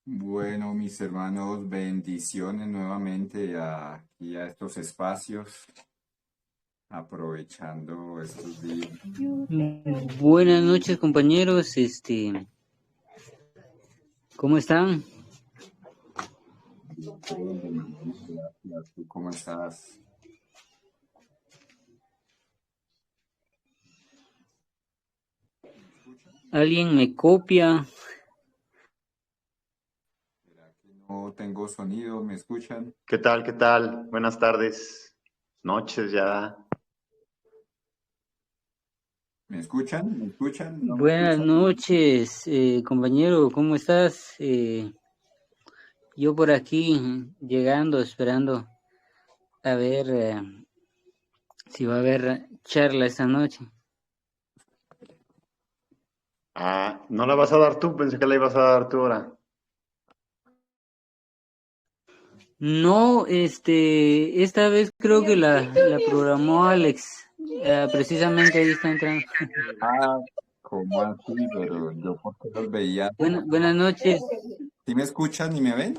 Bueno, mis hermanos, bendiciones nuevamente aquí a estos espacios, aprovechando estos días. Buenas noches, compañeros. ¿Cómo están? Bien, gracias. ¿Tú cómo estás? ¿Me escuchan? ¿Alguien me copia? ¿Será que no tengo sonido? ¿Me escuchan? ¿Qué tal? ¿Qué tal? Buenas tardes, noches ya. ¿Me escuchan? ¿Me escuchan? ¿No me Buenas escuchan? noches, compañero. ¿Cómo estás? Yo por aquí llegando, esperando a ver si va a haber charla esta noche. ¿No la vas a dar tú? Pensé que la ibas a dar tú ahora. No, esta vez creo que la programó Alex. Precisamente ahí está entrando. Ah, ¿cómo así? Pero yo porque los veía. Buenas noches. ¿Sí me escuchan y me ven?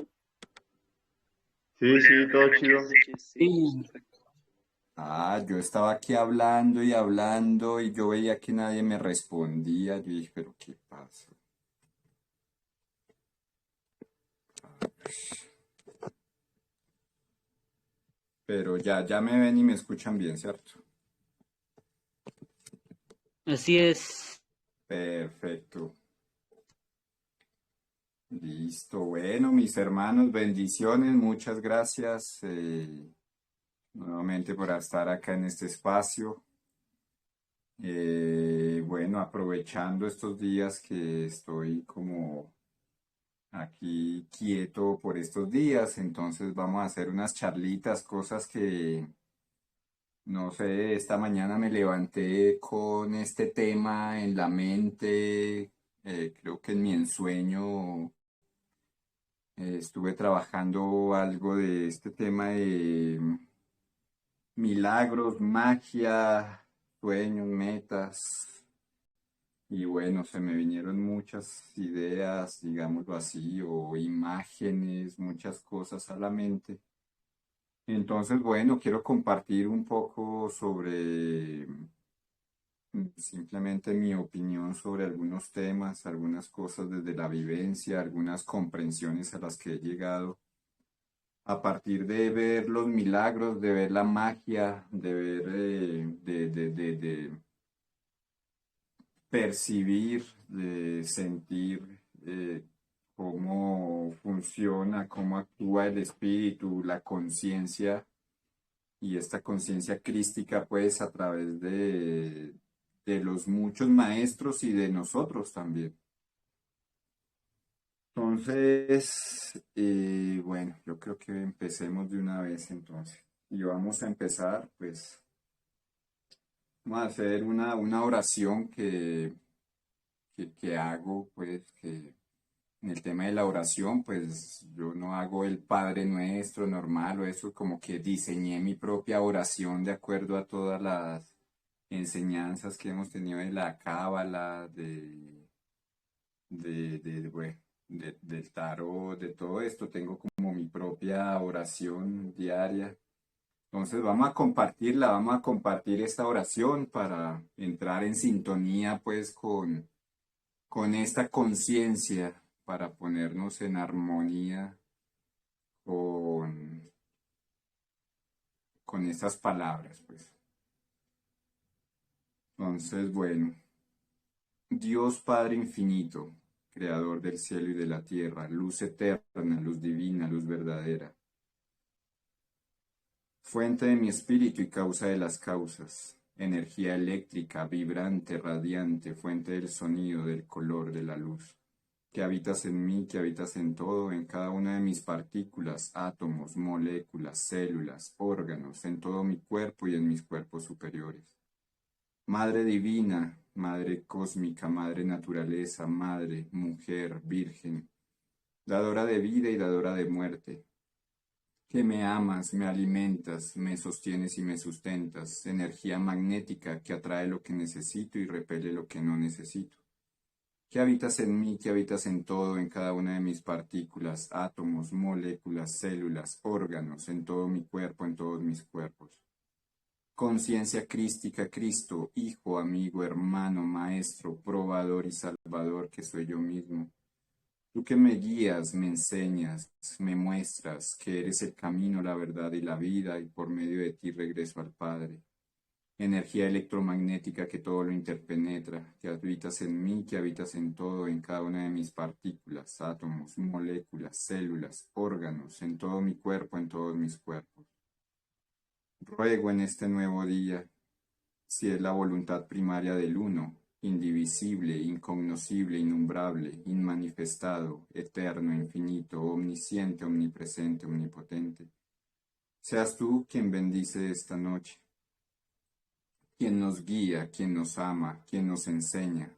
Sí, sí, todo chido. Sí. Yo estaba aquí hablando y hablando y yo veía que nadie me respondía. Yo dije, pero ¿qué pasa? Pero ya me ven y me escuchan bien, ¿cierto? Así es. Perfecto. Listo. Bueno, mis hermanos, bendiciones. Muchas gracias nuevamente por estar acá en este espacio. Bueno, aprovechando estos días que estoy como aquí quieto por estos días, entonces vamos a hacer unas charlitas, cosas que, no sé, esta mañana me levanté con este tema en la mente, creo que en mi ensueño estuve trabajando algo de este tema de milagros, magia, sueños, metas. Y bueno, se me vinieron muchas ideas, digámoslo así, o imágenes, muchas cosas a la mente. Entonces, bueno, quiero compartir un poco sobre simplemente mi opinión sobre algunos temas, algunas cosas desde la vivencia, algunas comprensiones a las que he llegado a partir de ver los milagros, de ver la magia, de ver, de percibir, de sentir cómo funciona, cómo actúa el espíritu, la conciencia y esta conciencia crística pues a través de los muchos maestros y de nosotros también. Entonces, bueno, yo creo que empecemos de una vez entonces. Y vamos a empezar pues, vamos a hacer una oración que hago pues que en el tema de la oración, pues yo no hago el Padre Nuestro normal o eso, como que diseñé mi propia oración de acuerdo a todas las enseñanzas que hemos tenido de la Cábala, bueno, del tarot, de todo esto. Tengo como mi propia oración diaria. Entonces vamos a compartir esta oración para entrar en sintonía pues con esta conciencia para ponernos en armonía con, con estas palabras, pues. Entonces, bueno, Dios Padre infinito, creador del cielo y de la tierra, luz eterna, luz divina, luz verdadera, fuente de mi espíritu y causa de las causas, energía eléctrica, vibrante, radiante, fuente del sonido, del color, de la luz. Que habitas en mí, que habitas en todo, en cada una de mis partículas, átomos, moléculas, células, órganos, en todo mi cuerpo y en mis cuerpos superiores. Madre divina, Madre cósmica, Madre naturaleza, Madre, mujer, virgen, dadora de vida y dadora de muerte, que me amas, me alimentas, me sostienes y me sustentas, energía magnética que atrae lo que necesito y repele lo que no necesito. que habitas en mí, que habitas en todo, en cada una de mis partículas, átomos, moléculas, células, órganos, en todo mi cuerpo, en todos mis cuerpos. Conciencia crística, Cristo, Hijo, amigo, hermano, Maestro, probador y Salvador, que soy yo mismo. Tú que me guías, me enseñas, me muestras que eres el camino, la verdad y la vida, y por medio de ti regreso al Padre. Energía electromagnética que todo lo interpenetra, que habitas en mí, que habitas en todo, en cada una de mis partículas, átomos, moléculas, células, órganos, en todo mi cuerpo, en todos mis cuerpos. Ruego en este nuevo día, si es la voluntad primaria del Uno, indivisible, incognoscible, innombrable, inmanifestado, eterno, infinito, omnisciente, omnipresente, omnipotente, seas tú quien bendice esta noche, quien nos guía, quien nos ama, quien nos enseña.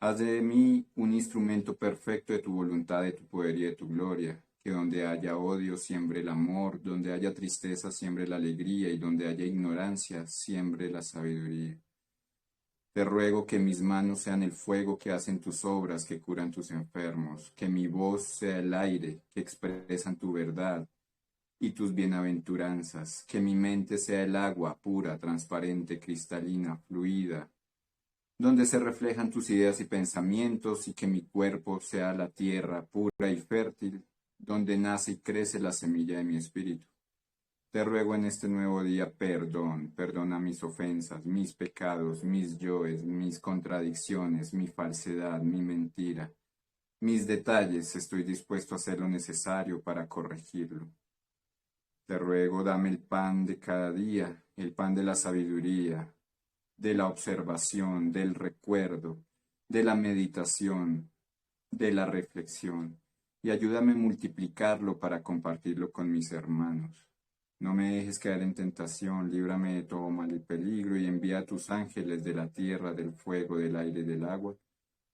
Haz de mí un instrumento perfecto de tu voluntad, de tu poder y de tu gloria, que donde haya odio siembre el amor, donde haya tristeza siembre la alegría, y donde haya ignorancia siembre la sabiduría. Te ruego que mis manos sean el fuego que hacen tus obras, que curan tus enfermos, que mi voz sea el aire que expresan tu verdad y tus bienaventuranzas, que mi mente sea el agua pura, transparente, cristalina, fluida, donde se reflejan tus ideas y pensamientos, y que mi cuerpo sea la tierra pura y fértil, donde nace y crece la semilla de mi espíritu. Te ruego en este nuevo día perdón, perdona mis ofensas, mis pecados, mis yoes, mis contradicciones, mi falsedad, mi mentira, mis detalles. Estoy dispuesto a hacer lo necesario para corregirlo. Te ruego, dame el pan de cada día, el pan de la sabiduría, de la observación, del recuerdo, de la meditación, de la reflexión, y ayúdame a multiplicarlo para compartirlo con mis hermanos. No me dejes caer en tentación, líbrame de todo mal y peligro, y envía a tus ángeles de la tierra, del fuego, del aire y del agua,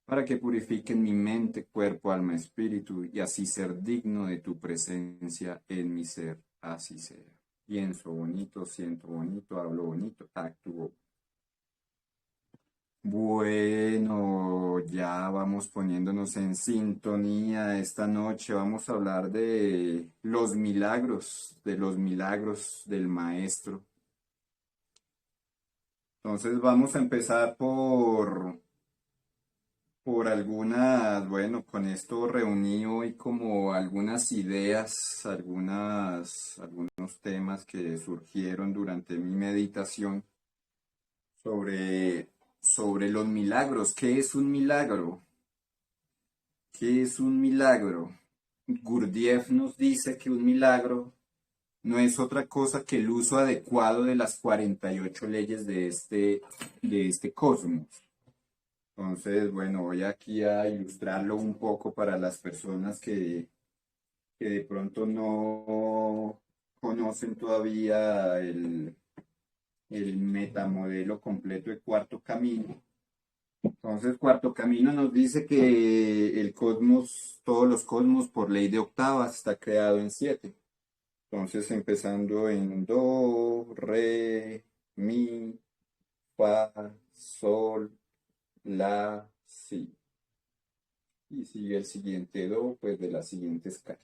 para que purifiquen mi mente, cuerpo, alma, espíritu, y así ser digno de tu presencia en mi ser. Así sea. Pienso bonito, siento bonito, hablo bonito, actúo. Bueno, ya vamos poniéndonos en sintonía esta noche. Vamos a hablar de los milagros del Maestro. Entonces vamos a empezar por algunas, bueno, con esto reuní hoy como algunas ideas, algunos temas que surgieron durante mi meditación sobre los milagros. ¿Qué es un milagro? ¿Qué es un milagro? Gurdjieff nos dice que un milagro no es otra cosa que el uso adecuado de las 48 leyes de este cosmos. Entonces, bueno, voy aquí a ilustrarlo un poco para las personas que de pronto no conocen todavía el metamodelo completo de Cuarto Camino. Entonces, Cuarto Camino nos dice que el cosmos, todos los cosmos por ley de octavas está creado en 7. Entonces, empezando en do, re, mi, fa, sol, la, si. Y sigue el siguiente do, pues de la siguiente escala.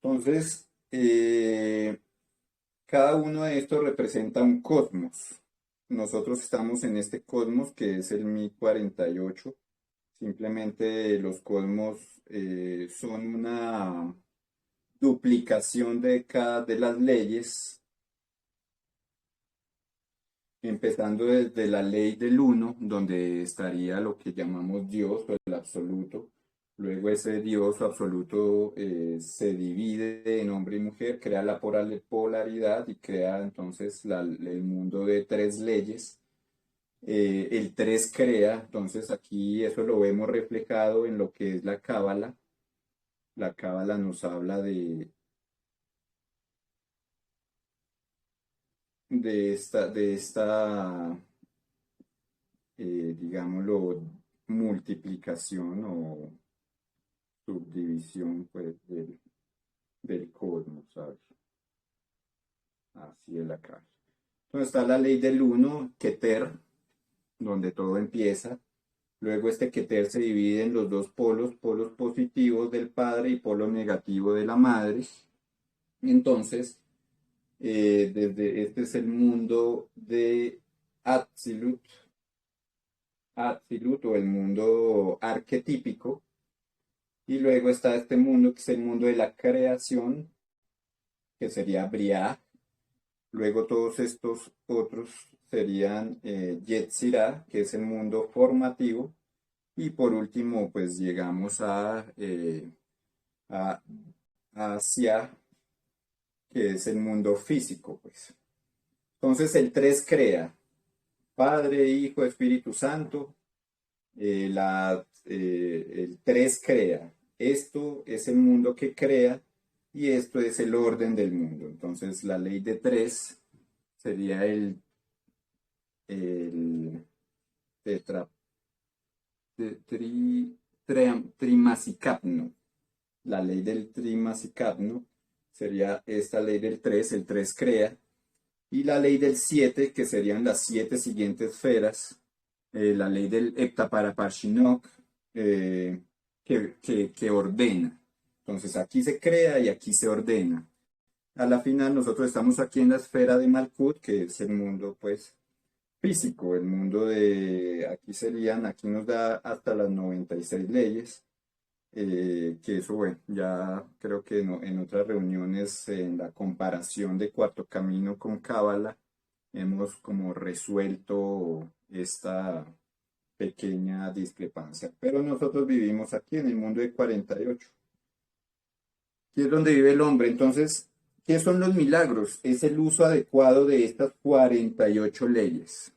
Entonces, cada uno de estos representa un cosmos. Nosotros estamos en este cosmos que es el Mi 48. Simplemente los cosmos son una duplicación de cada de las leyes, empezando desde la ley del uno, donde estaría lo que llamamos Dios o el absoluto. Luego ese Dios absoluto se divide en hombre y mujer, crea la polaridad y crea entonces el mundo de 3 leyes. El 3 crea, entonces aquí eso lo vemos reflejado en lo que es la Cábala. La Cábala nos habla de esta digámoslo, multiplicación o subdivisión pues, del cosmos, ¿sabes? Así es la Cábala. Entonces está la ley del uno, Keter, donde todo empieza. Luego este Keter se divide en los dos polos, polos positivos del padre y polo negativo de la madre. Entonces, desde este es el mundo de Atzilut, Atzilut o el mundo arquetípico. Y luego está este mundo que es el mundo de la creación, que sería Briah. Luego todos estos otros serían Yetzirah, que es el mundo formativo. Y por último, pues llegamos a, a Sia, que es el mundo físico, pues. Entonces el 3 crea Padre, Hijo, Espíritu Santo. El 3 crea. Esto es el mundo que crea y esto es el orden del mundo. Entonces la ley de 3 sería el tetra, trimasicapno. La ley del trimasicapno sería esta ley del 3, el 3 crea. Y la ley del 7, que serían las 7 siguientes esferas, la ley del Heptaparaparshinok, que ordena. Entonces aquí se crea y aquí se ordena. A la final nosotros estamos aquí en la esfera de Malkut, que es el mundo pues físico, el mundo de, aquí nos da hasta las 96 leyes, que eso bueno, ya creo que en otras reuniones en la comparación de Cuarto Camino con Cábala, hemos como resuelto esta pequeña discrepancia. Pero nosotros vivimos aquí en el mundo de 48. Aquí es donde vive el hombre. Entonces, ¿qué son los milagros? Es el uso adecuado de estas 48 leyes.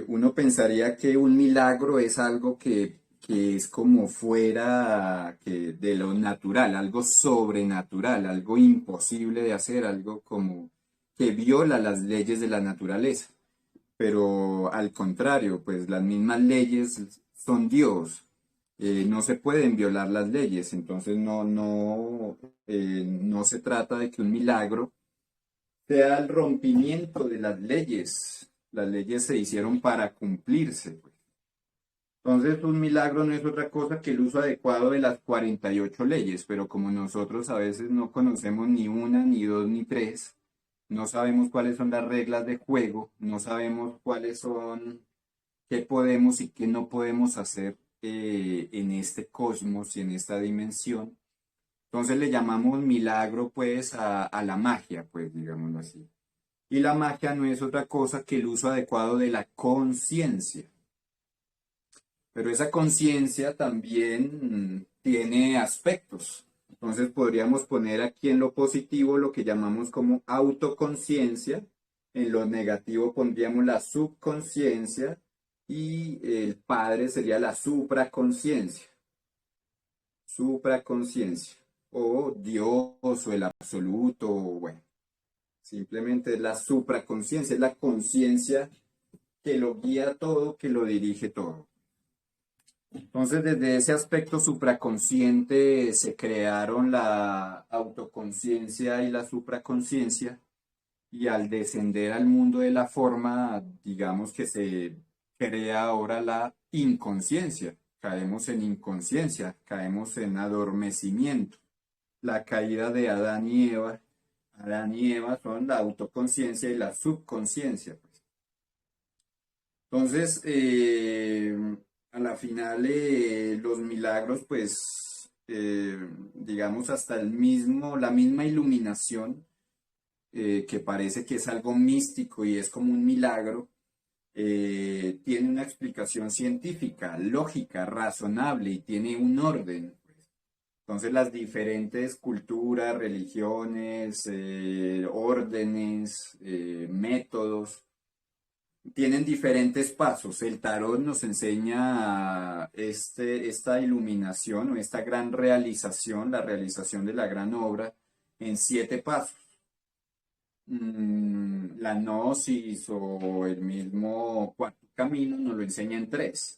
Uno pensaría que un milagro es algo que es como fuera de lo natural, algo sobrenatural, algo imposible de hacer, algo como que viola las leyes de la naturaleza. Pero al contrario, pues las mismas leyes son Dios. No se pueden violar las leyes, entonces no se trata de que un milagro sea el rompimiento de las leyes. Las leyes se hicieron para cumplirse, pues. Entonces, un milagro no es otra cosa que el uso adecuado de las 48 leyes, pero como nosotros a veces no conocemos ni una, ni dos, ni tres, no sabemos cuáles son las reglas de juego, no sabemos cuáles son, qué podemos y qué no podemos hacer en este cosmos y en esta dimensión. Entonces le llamamos milagro pues a la magia, pues digámoslo así. Y la magia no es otra cosa que el uso adecuado de la conciencia. Pero esa conciencia también tiene aspectos. Entonces podríamos poner aquí en lo positivo lo que llamamos como autoconciencia. En lo negativo pondríamos la subconsciencia y el padre sería la supraconciencia. Supraconciencia. O Dios o el absoluto, bueno. Simplemente es la supraconciencia, es la conciencia que lo guía todo, que lo dirige todo. Entonces, desde ese aspecto supraconsciente se crearon la autoconciencia y la supraconciencia, y al descender al mundo de la forma, digamos que se crea ahora la inconsciencia. Caemos en inconsciencia, caemos en adormecimiento. La caída de Adán y Eva. Adán y Eva son la autoconciencia y la subconsciencia, pues. Entonces, a la final, los milagros, pues, digamos, hasta la misma iluminación, que parece que es algo místico y es como un milagro, tiene una explicación científica, lógica, razonable y tiene un orden. Entonces las diferentes culturas, religiones, órdenes, métodos, tienen diferentes pasos. El tarot nos enseña esta iluminación o esta gran realización, la realización de la gran obra en 7 pasos. La gnosis o el mismo cuarto camino nos lo enseña en 3.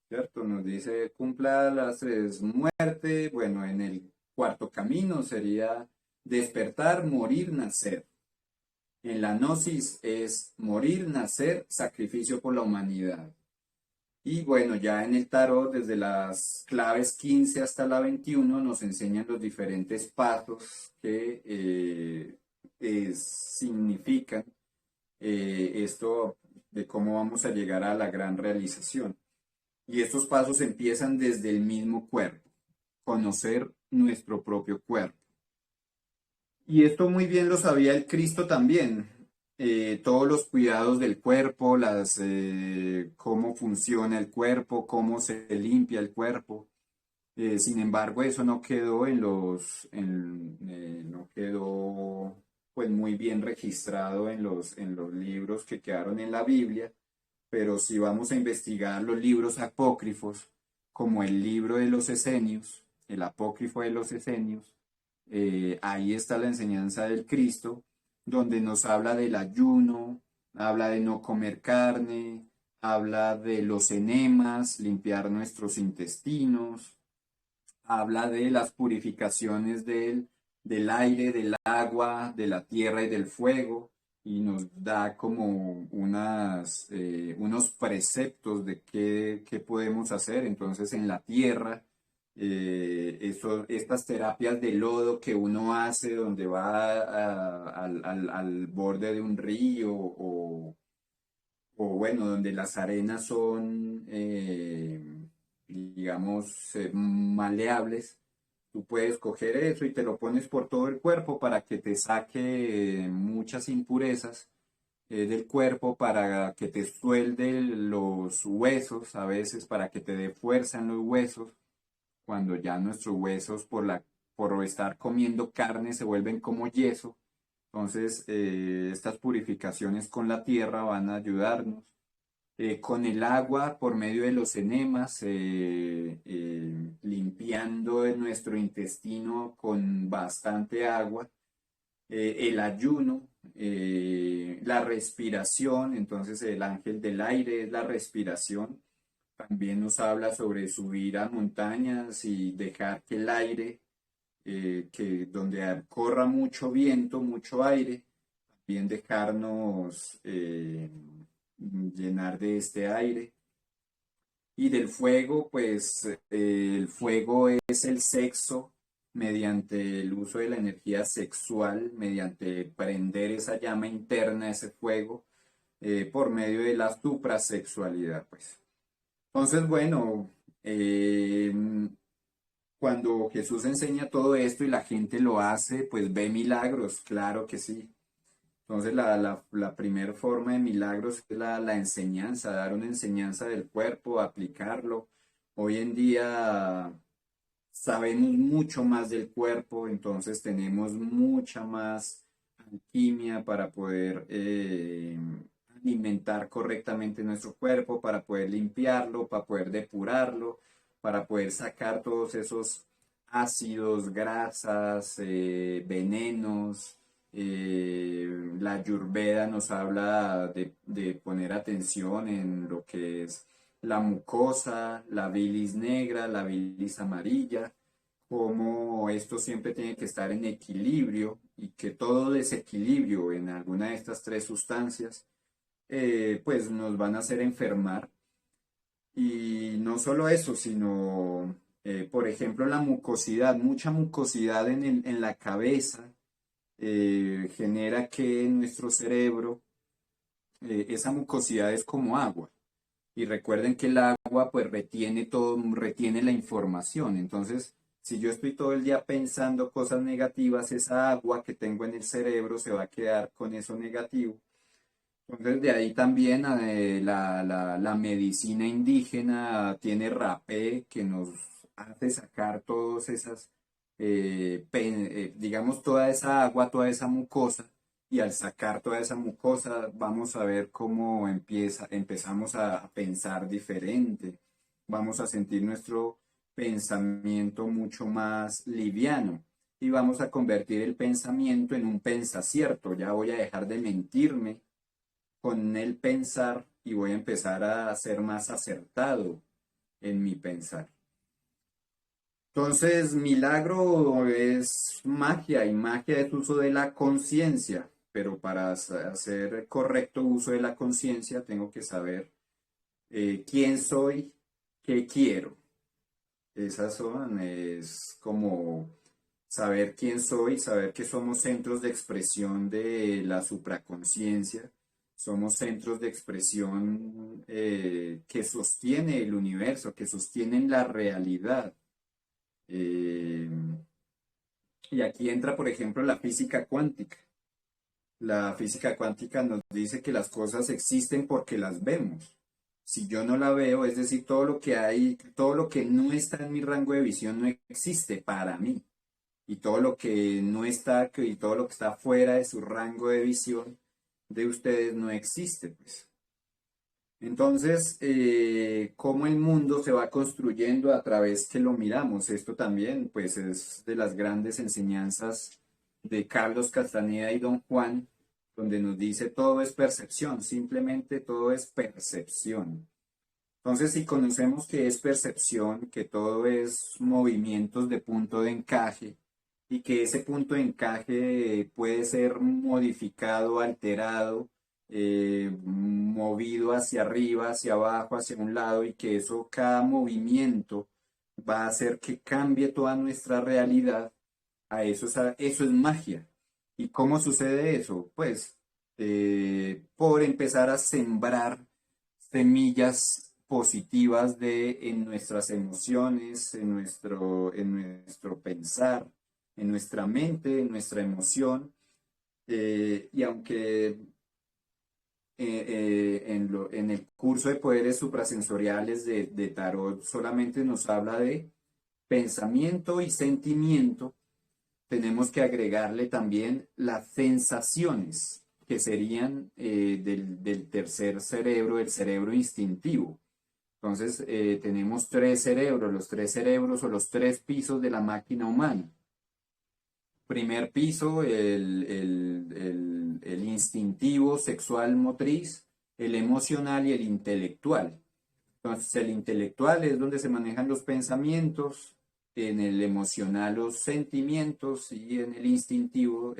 ¿Cierto? Nos dice, cumpla las 3 muerte. Bueno, en el cuarto camino sería despertar, morir, nacer. En la gnosis es morir, nacer, sacrificio por la humanidad. Y bueno, ya en el tarot, desde las claves 15 hasta la 21, nos enseñan los diferentes pasos que significan esto de cómo vamos a llegar a la gran realización. Y estos pasos empiezan desde el mismo cuerpo, conocer nuestro propio cuerpo. Y esto muy bien lo sabía el Cristo también. Todos los cuidados del cuerpo, cómo funciona el cuerpo, cómo se limpia el cuerpo. Sin embargo, eso no quedó no quedó pues muy bien registrado en los libros que quedaron en la Biblia, pero si vamos a investigar los libros apócrifos, como el libro de los Esenios, el apócrifo de los Esenios, ahí está la enseñanza del Cristo, donde nos habla del ayuno, habla de no comer carne, habla de los enemas, limpiar nuestros intestinos, habla de las purificaciones del aire, del agua, de la tierra y del fuego, y nos da como unos preceptos de qué podemos hacer. Entonces, en la tierra, estas terapias de lodo que uno hace donde va al borde de un río o bueno, donde las arenas son, digamos, maleables, tú puedes coger eso y te lo pones por todo el cuerpo para que te saque muchas impurezas del cuerpo, para que te suelde los huesos, a veces para que te dé fuerza en los huesos, cuando ya nuestros huesos por estar comiendo carne se vuelven como yeso. Entonces, estas purificaciones con la tierra van a ayudarnos. Con el agua, por medio de los enemas, limpiando nuestro intestino con bastante agua. El ayuno, la respiración, entonces el ángel del aire es la respiración. También nos habla sobre subir a montañas y dejar que el aire, que donde corra mucho viento, mucho aire, también dejarnos llenar de este aire. Y del fuego, pues el fuego es el sexo mediante el uso de la energía sexual, mediante prender esa llama interna, ese fuego, por medio de la suprasexualidad, pues. Entonces, bueno, cuando Jesús enseña todo esto y la gente lo hace, pues ve milagros, claro que sí. Entonces, la primera forma de milagros es la enseñanza, dar una enseñanza del cuerpo, aplicarlo. Hoy en día sabemos mucho más del cuerpo, entonces tenemos mucha más alquimia para poder alimentar correctamente nuestro cuerpo, para poder limpiarlo, para poder depurarlo, para poder sacar todos esos ácidos, grasas, venenos. La Ayurveda nos habla de poner atención en lo que es la mucosa, la bilis negra, la bilis amarilla, cómo esto siempre tiene que estar en equilibrio y que todo desequilibrio en alguna de estas tres sustancias pues nos van a hacer enfermar. Y no solo eso, sino, por ejemplo, la mucosidad, mucha mucosidad en la cabeza genera que en nuestro cerebro esa mucosidad es como agua. Y recuerden que el agua pues retiene todo, retiene la información. Entonces, si yo estoy todo el día pensando cosas negativas, esa agua que tengo en el cerebro se va a quedar con eso negativo. Entonces, de ahí también la medicina indígena tiene rapé que nos hace sacar todas esas, digamos, toda esa agua, toda esa mucosa, y al sacar toda esa mucosa vamos a ver cómo empezamos a pensar diferente, vamos a sentir nuestro pensamiento mucho más liviano y vamos a convertir el pensamiento en un pensacierto. Ya voy a dejar de mentirme con el pensar y voy a empezar a ser más acertado en mi pensar. Entonces, milagro es magia y magia es uso de la conciencia. pero para hacer correcto uso de la conciencia tengo que saber quién soy, qué quiero. Esas son, es como saber quién soy, saber que somos centros de expresión de la supraconciencia, somos centros de expresión que sostiene el universo, que sostienen la realidad. Eh, y aquí entra, por ejemplo, la física cuántica. La física cuántica nos dice que las cosas existen porque las vemos. Si yo no la veo, es decir, todo lo que hay, todo lo que no está en mi rango de visión no existe para mí. Y todo lo que no está, y todo lo que está fuera de su rango de visión de ustedes no existe, pues. Entonces, cómo el mundo se va construyendo a través que lo miramos. Esto también, pues, es de las grandes enseñanzas de Carlos Castaneda y Don Juan, donde nos dice todo es percepción, simplemente todo es percepción. Entonces, si conocemos que es percepción, que todo es movimientos de punto de encaje y que ese punto de encaje puede ser modificado, alterado, movido hacia arriba, hacia abajo, hacia un lado y que eso, cada movimiento va a hacer que cambie toda nuestra realidad, eso es magia. ¿Y cómo sucede eso? Pues por empezar a sembrar semillas positivas en nuestras emociones, en nuestro pensar, en nuestra mente, en nuestra emoción. Y aunque en el curso de poderes suprasensoriales de Tarot solamente nos habla de pensamiento y sentimiento, tenemos que agregarle también las sensaciones, que serían del tercer cerebro, el cerebro instintivo. Entonces, tenemos tres cerebros, los tres cerebros o los tres pisos de la máquina humana. Primer piso, el instintivo, sexual, motriz, el emocional y el intelectual. Entonces, el intelectual es donde se manejan los pensamientos, en el emocional los sentimientos y en el instintivo,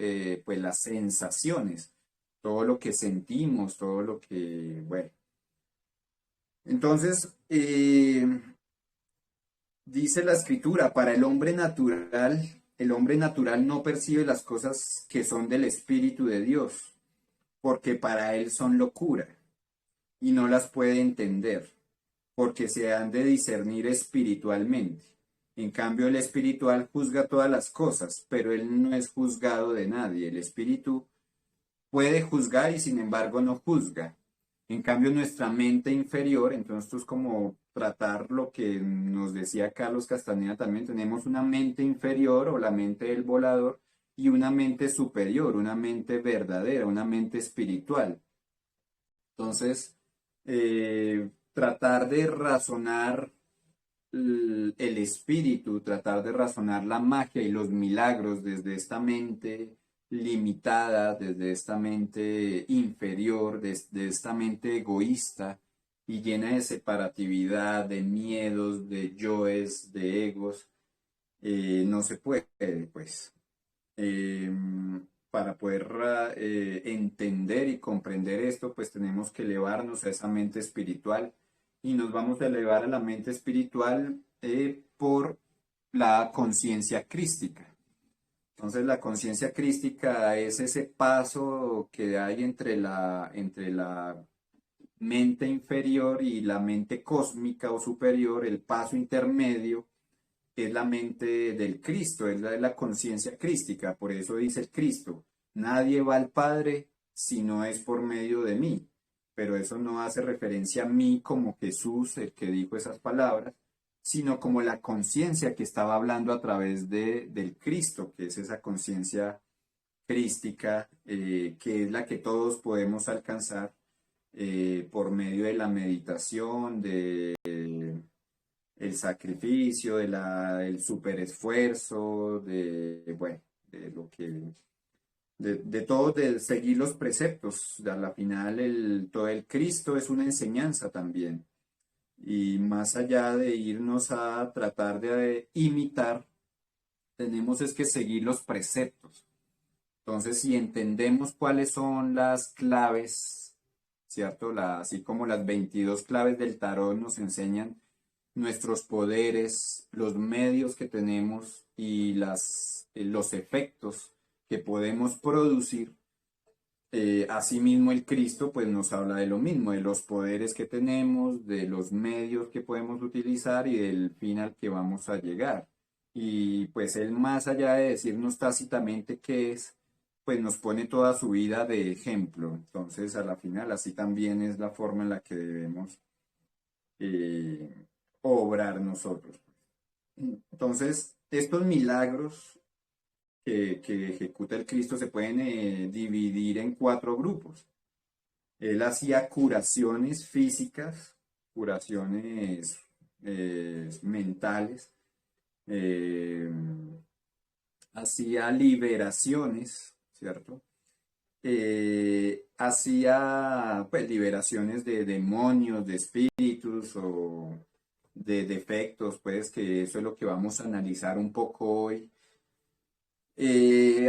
pues las sensaciones, todo lo que sentimos, todo lo que, bueno. Entonces, dice la escritura, para el hombre natural no percibe las cosas que son del Espíritu de Dios, porque para él son locura y no las puede entender, porque se han de discernir espiritualmente. En cambio, el espiritual juzga todas las cosas, pero él no es juzgado de nadie. El espíritu puede juzgar y sin embargo no juzga. En cambio, nuestra mente inferior, entonces esto es como tratar lo que nos decía Carlos Castaneda también, tenemos una mente inferior o la mente del volador y una mente superior, una mente verdadera, una mente espiritual. Entonces, tratar de razonar el espíritu, tratar de razonar la magia y los milagros desde esta mente limitada, desde esta mente inferior, desde esta mente egoísta y llena de separatividad, de miedos, de yoes, de egos, no se puede, pues. Para poder entender y comprender esto, pues tenemos que elevarnos a esa mente espiritual y nos vamos a elevar a la mente espiritual por la conciencia crística. Entonces la conciencia crística es ese paso que hay entre la mente inferior y la mente cósmica o superior, el paso intermedio es la mente del Cristo, es la conciencia crística. Por eso dice el Cristo, nadie va al Padre si no es por medio de mí. Pero eso no hace referencia a mí como Jesús, el que dijo esas palabras, sino como la conciencia que estaba hablando a través del Cristo, que es esa conciencia crística, que es la que todos podemos alcanzar por medio de la meditación, el sacrificio, el superesfuerzo, bueno, de lo que, de todo, de seguir los preceptos. A la final, todo el Cristo es una enseñanza también. Y más allá de irnos a tratar de imitar, tenemos es que seguir los preceptos. Entonces, si entendemos cuáles son las claves, ¿cierto? Así como las 22 claves del tarot nos enseñan nuestros poderes, los medios que tenemos y los efectos que podemos producir. Asimismo, el Cristo pues nos habla de lo mismo, de los poderes que tenemos, de los medios que podemos utilizar y del fin al que vamos a llegar. Y pues él, más allá de decirnos tácitamente qué es, pues nos pone toda su vida de ejemplo. Entonces, a la final, así también es la forma en la que debemos obrar nosotros. Entonces, estos milagros que ejecuta el Cristo se pueden dividir en 4 grupos. Él hacía curaciones físicas, curaciones mentales, eh, hacía liberaciones, ¿cierto? Hacía pues liberaciones de demonios, de espíritus o de defectos, pues que eso es lo que vamos a analizar un poco hoy.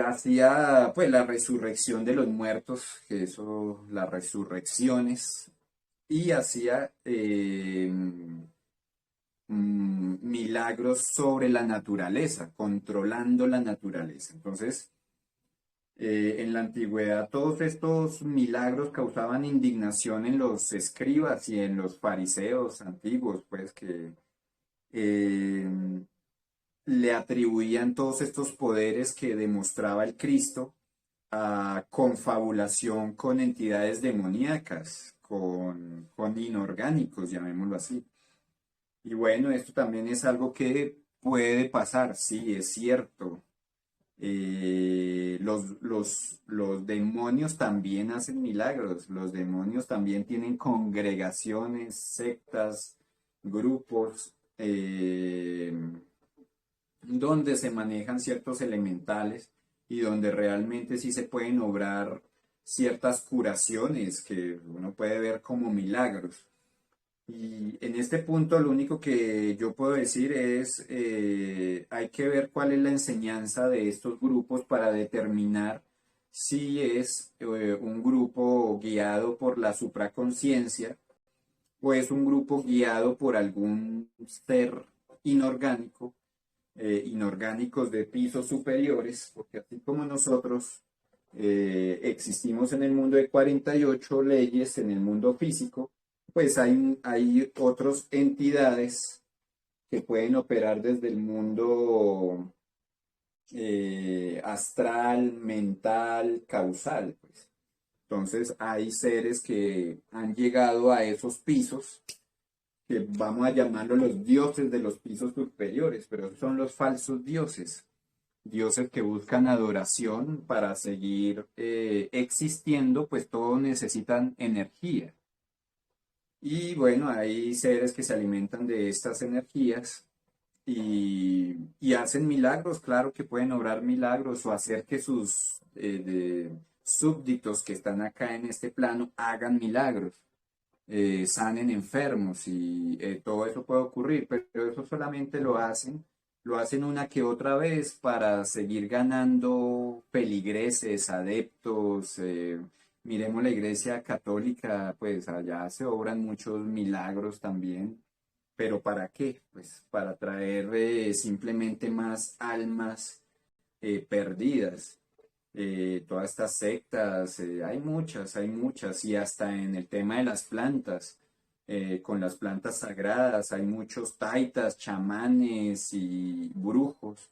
Hacía pues la resurrección de los muertos, que eso, las resurrecciones, y hacía milagros sobre la naturaleza, controlando la naturaleza. Entonces, en la antigüedad todos estos milagros causaban indignación en los escribas y en los fariseos antiguos, pues que le atribuían todos estos poderes que demostraba el Cristo a confabulación con entidades demoníacas, con inorgánicos, llamémoslo así. Y bueno, esto también es algo que puede pasar, sí, es cierto. Los demonios también hacen milagros, los demonios también tienen congregaciones, sectas, grupos, donde se manejan ciertos elementales y donde realmente sí se pueden obrar ciertas curaciones que uno puede ver como milagros. Y en este punto lo único que yo puedo decir es, hay que ver cuál es la enseñanza de estos grupos para determinar si es un grupo guiado por la supraconciencia o es un grupo guiado por algún ser inorgánico, inorgánicos de pisos superiores, porque así como nosotros existimos en el mundo de 48 leyes, en el mundo físico, pues hay otras entidades que pueden operar desde el mundo astral, mental, causal, pues. Entonces hay seres que han llegado a esos pisos, que vamos a llamarlos los dioses de los pisos superiores, pero son los falsos dioses, dioses que buscan adoración para seguir existiendo, pues todos necesitan energía. Y bueno, hay seres que se alimentan de estas energías y hacen milagros, claro que pueden obrar milagros o hacer que sus súbditos que están acá en este plano hagan milagros, sanen enfermos y todo eso puede ocurrir, pero eso solamente lo hacen una que otra vez para seguir ganando feligreses, adeptos. Miremos la iglesia católica, pues allá se obran muchos milagros también, pero ¿para qué? Pues para traer simplemente más almas perdidas. Todas estas sectas, hay muchas, y hasta en el tema de las plantas, con las plantas sagradas, hay muchos taitas, chamanes y brujos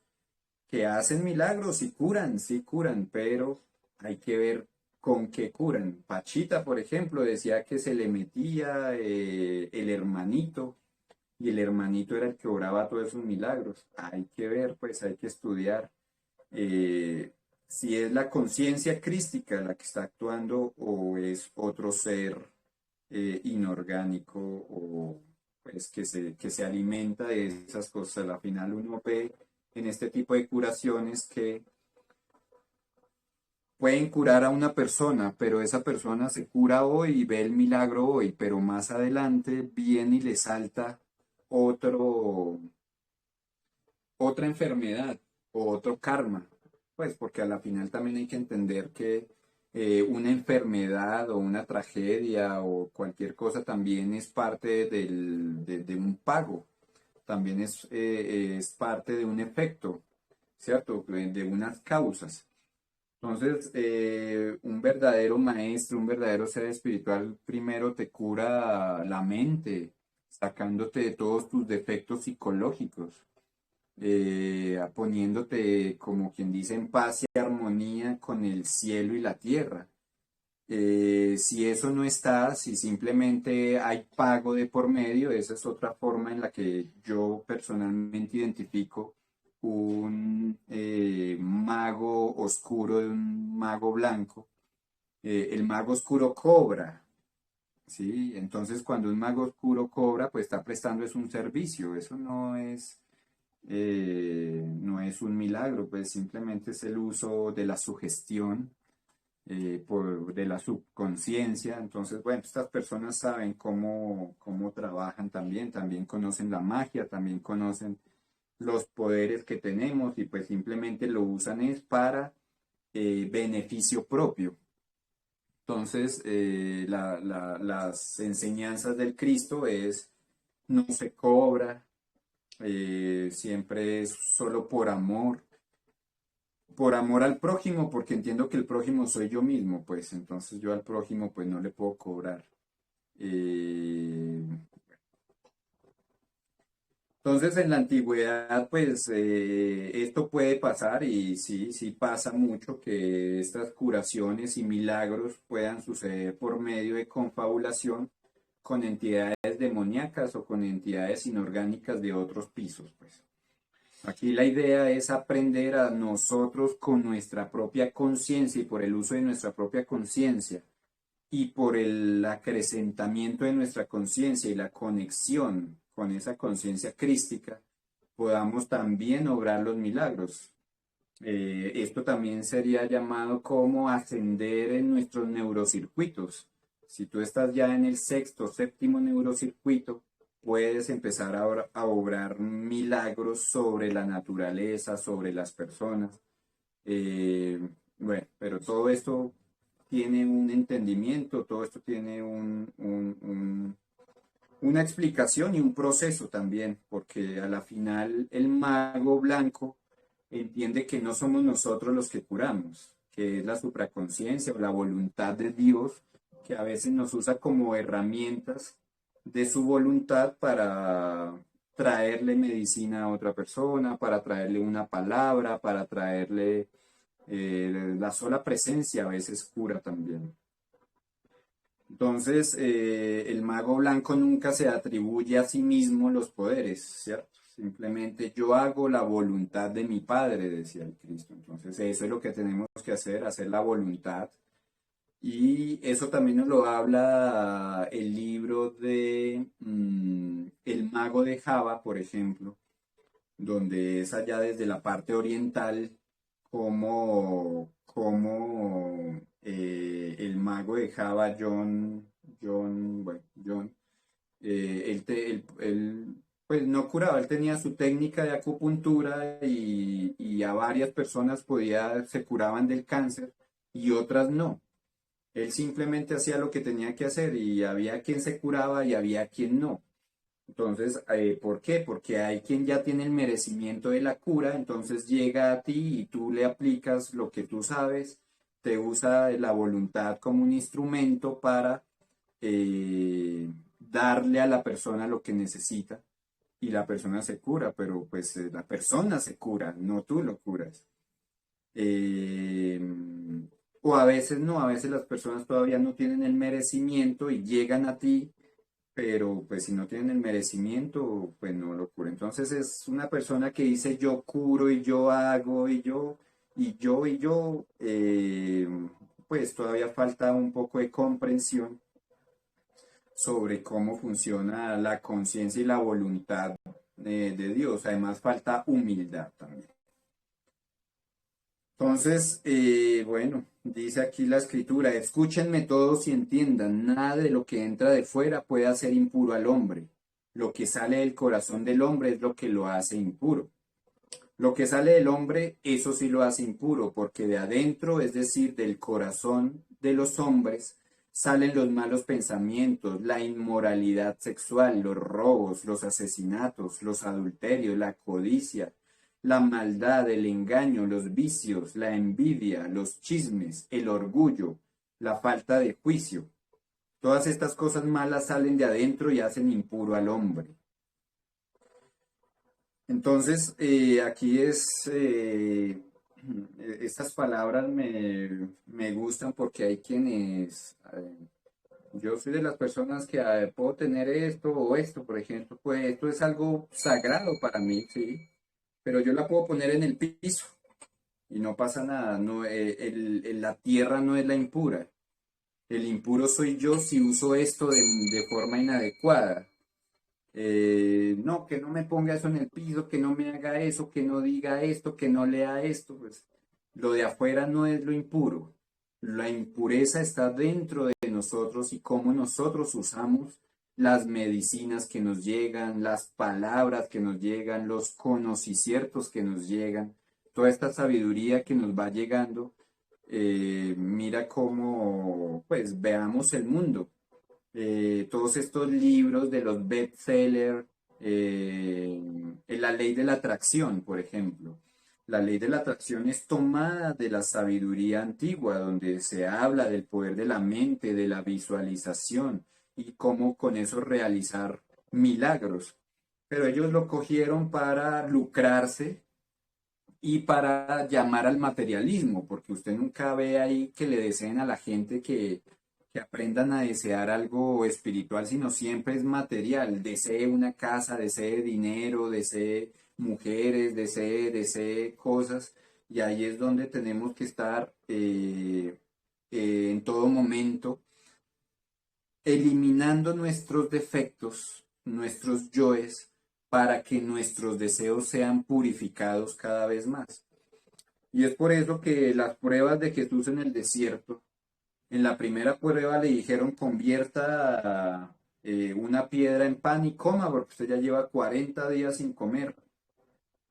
que hacen milagros y curan, sí curan, pero hay que ver con qué curan. Pachita, por ejemplo, decía que se le metía el hermanito, y el hermanito era el que obraba todos esos milagros. Hay que ver, pues hay que estudiar. Si es la conciencia crística la que está actuando o es otro ser inorgánico o pues que se alimenta de esas cosas. Al final uno ve en este tipo de curaciones que pueden curar a una persona, pero esa persona se cura hoy y ve el milagro hoy, pero más adelante viene y le salta otra enfermedad o otro karma. pues porque a la final también hay que entender que una enfermedad o una tragedia o cualquier cosa también es parte de un pago, también es parte de un efecto, ¿cierto? De unas causas. Entonces, un verdadero maestro, un verdadero ser espiritual, primero te cura la mente, sacándote de todos tus defectos psicológicos, poniéndote, como quien dice, en paz y armonía con el cielo y la tierra. Si eso no está, si simplemente hay pago de por medio, esa es otra forma en la que yo personalmente identifico un mago oscuro de un mago blanco. El mago oscuro cobra, ¿sí? Entonces cuando un mago oscuro cobra, pues está prestando es un servicio, eso no es un milagro, pues simplemente es el uso de la sugestión de la subconsciencia. Entonces, bueno, estas personas saben cómo trabajan también conocen la magia, también conocen los poderes que tenemos y pues simplemente lo usan es para beneficio propio. Entonces, las enseñanzas del Cristo es no se cobra, siempre es solo por amor al prójimo, porque entiendo que el prójimo soy yo mismo, pues entonces yo al prójimo pues no le puedo cobrar. Eh, entonces en la antigüedad pues esto puede pasar y sí, sí pasa mucho que estas curaciones y milagros puedan suceder por medio de confabulación con entidades demoníacas o con entidades inorgánicas de otros pisos, pues. Aquí la idea es aprender a nosotros con nuestra propia conciencia y por el uso de nuestra propia conciencia y por el acrecentamiento de nuestra conciencia y la conexión con esa conciencia crística, podamos también obrar los milagros. Esto también sería llamado como ascender en nuestros neurocircuitos. Si tú estás ya en el sexto, séptimo neurocircuito, puedes empezar a obrar milagros sobre la naturaleza, sobre las personas. Eh, bueno, pero todo esto tiene un entendimiento, todo esto tiene una explicación y un proceso también, porque a la final el mago blanco entiende que no somos nosotros los que curamos, que es la supraconciencia o la voluntad de Dios, que a veces nos usa como herramientas de su voluntad para traerle medicina a otra persona, para traerle una palabra, para traerle la sola presencia a veces cura también. Entonces, el mago blanco nunca se atribuye a sí mismo los poderes, ¿cierto? Simplemente yo hago la voluntad de mi Padre, decía el Cristo. Entonces, eso es lo que tenemos que hacer la voluntad. Y eso también nos lo habla el libro de El Mago de Java, por ejemplo, donde es allá desde la parte oriental como el mago de Java, John, pues no curaba, él tenía su técnica de acupuntura y a varias personas se curaban del cáncer y otras no. Él simplemente hacía lo que tenía que hacer y había quien se curaba y había quien no. Entonces, ¿por qué? Porque hay quien ya tiene el merecimiento de la cura, entonces llega a ti y tú le aplicas lo que tú sabes, te usa la voluntad como un instrumento para darle a la persona lo que necesita y la persona se cura, pero pues la persona se cura, no tú lo curas. Eh, o a veces no, a veces las personas todavía no tienen el merecimiento y llegan a ti pero pues si no tienen el merecimiento, pues no lo cura. Entonces es una persona que dice yo curo y yo hago y yo, pues todavía falta un poco de comprensión sobre cómo funciona la conciencia y la voluntad de Dios. Además falta humildad también. Entonces, bueno, dice aquí la escritura, escúchenme todos y entiendan, nada de lo que entra de fuera puede hacer impuro al hombre. Lo que sale del corazón del hombre es lo que lo hace impuro. Lo que sale del hombre, eso sí lo hace impuro, porque de adentro, es decir, del corazón de los hombres, salen los malos pensamientos, la inmoralidad sexual, los robos, los asesinatos, los adulterios, la codicia, la maldad, el engaño, los vicios, la envidia, los chismes, el orgullo, la falta de juicio. Todas estas cosas malas salen de adentro y hacen impuro al hombre. Entonces, aquí estas palabras me gustan porque hay quienes, yo soy de las personas que puedo tener esto o esto, por ejemplo, pues esto es algo sagrado para mí, sí, pero yo la puedo poner en el piso y no pasa nada, no, la tierra no es la impura, el impuro soy yo si uso esto de forma inadecuada. No, que no me ponga eso en el piso, que no me haga eso, que no diga esto, que no lea esto, pues lo de afuera no es lo impuro. La impureza está dentro de nosotros y cómo nosotros usamos las medicinas que nos llegan, las palabras que nos llegan, los conociciertos que nos llegan, toda esta sabiduría que nos va llegando. Mira cómo, pues veamos el mundo, todos estos libros de los bestsellers, en la ley de la atracción, por ejemplo. La ley de la atracción es tomada de la sabiduría antigua, donde se habla del poder de la mente, de la visualización y cómo con eso realizar milagros. Pero ellos lo cogieron para lucrarse y para llamar al materialismo, porque usted nunca ve ahí que le deseen a la gente que aprendan a desear algo espiritual, sino siempre es material. Desee una casa, desee dinero, desee mujeres, desee cosas, y ahí es donde tenemos que estar en todo momento, eliminando nuestros defectos, nuestros yoes, para que nuestros deseos sean purificados cada vez más. Y es por eso que las pruebas de Jesús en el desierto, en la primera prueba le dijeron convierta una piedra en pan y coma, porque usted ya lleva 40 días sin comer.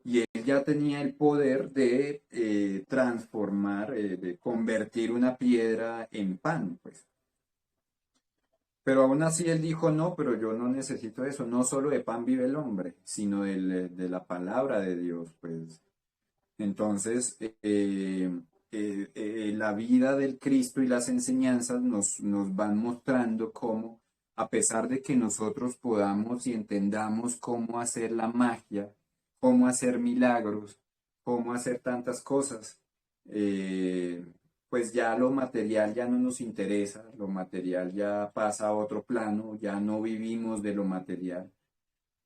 Y él ya tenía el poder de transformar, de convertir una piedra en pan, pues. Pero aún así él dijo, no, pero yo no necesito eso, no solo de pan vive el hombre, sino de la palabra de Dios, pues. Entonces, la vida del Cristo y las enseñanzas nos van mostrando cómo, a pesar de que nosotros podamos y entendamos cómo hacer la magia, cómo hacer milagros, cómo hacer tantas cosas, eh, pues ya lo material ya no nos interesa, lo material ya pasa a otro plano, ya no vivimos de lo material.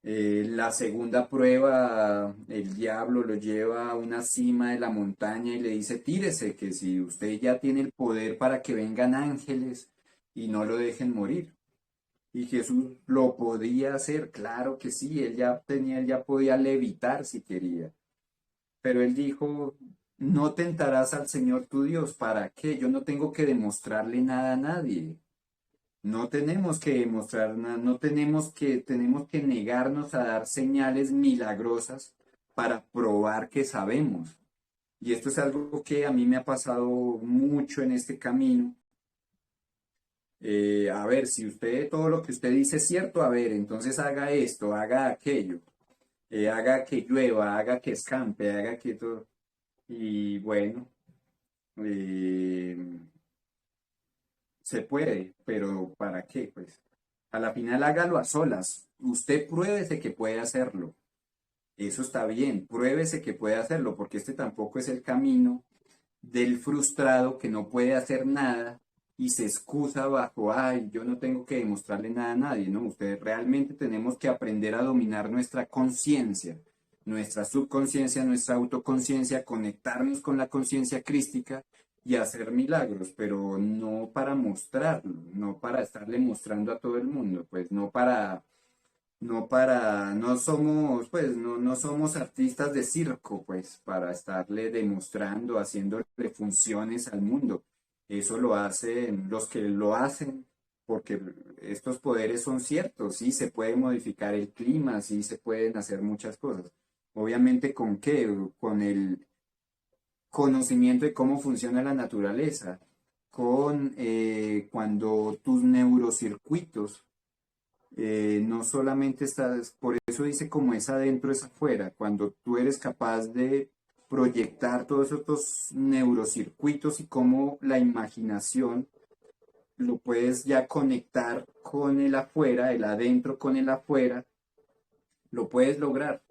La segunda prueba, el diablo lo lleva a una cima de la montaña y le dice, tírese, que si usted ya tiene el poder para que vengan ángeles y no lo dejen morir. Y Jesús lo podía hacer, claro que sí, él ya podía levitar si quería. Pero él dijo, no tentarás al Señor tu Dios, ¿para qué? Yo no tengo que demostrarle nada a nadie. No tenemos que demostrar nada, no tenemos que negarnos a dar señales milagrosas para probar que sabemos. Y esto es algo que a mí me ha pasado mucho en este camino. A ver, si usted todo lo que usted dice es cierto, a ver, entonces haga esto, haga aquello, haga que llueva, haga que escampe, haga que todo. Y bueno, eh, se puede, pero ¿para qué? Pues a la final hágalo a solas. Usted pruébese que puede hacerlo. Eso está bien, pruébese que puede hacerlo, porque este tampoco es el camino del frustrado que no puede hacer nada y se excusa bajo, ay, yo no tengo que demostrarle nada a nadie, ¿no? Usted realmente tenemos que aprender a dominar nuestra conciencia, nuestra subconsciencia, nuestra autoconciencia, conectarnos con la conciencia crística y hacer milagros, pero no para mostrarlo, no para estarle mostrando a todo el mundo, pues no somos, pues, no somos artistas de circo, pues, para estarle demostrando, haciéndole funciones al mundo. Eso lo hacen los que lo hacen, porque estos poderes son ciertos, sí, se puede modificar el clima, sí, se pueden hacer muchas cosas, Obviamente, ¿con qué? Con el conocimiento de cómo funciona la naturaleza, con cuando tus neurocircuitos no solamente estás, por eso dice como es adentro, es afuera, cuando tú eres capaz de proyectar todos estos neurocircuitos y cómo la imaginación lo puedes ya conectar con el afuera, el adentro con el afuera, lo puedes lograr.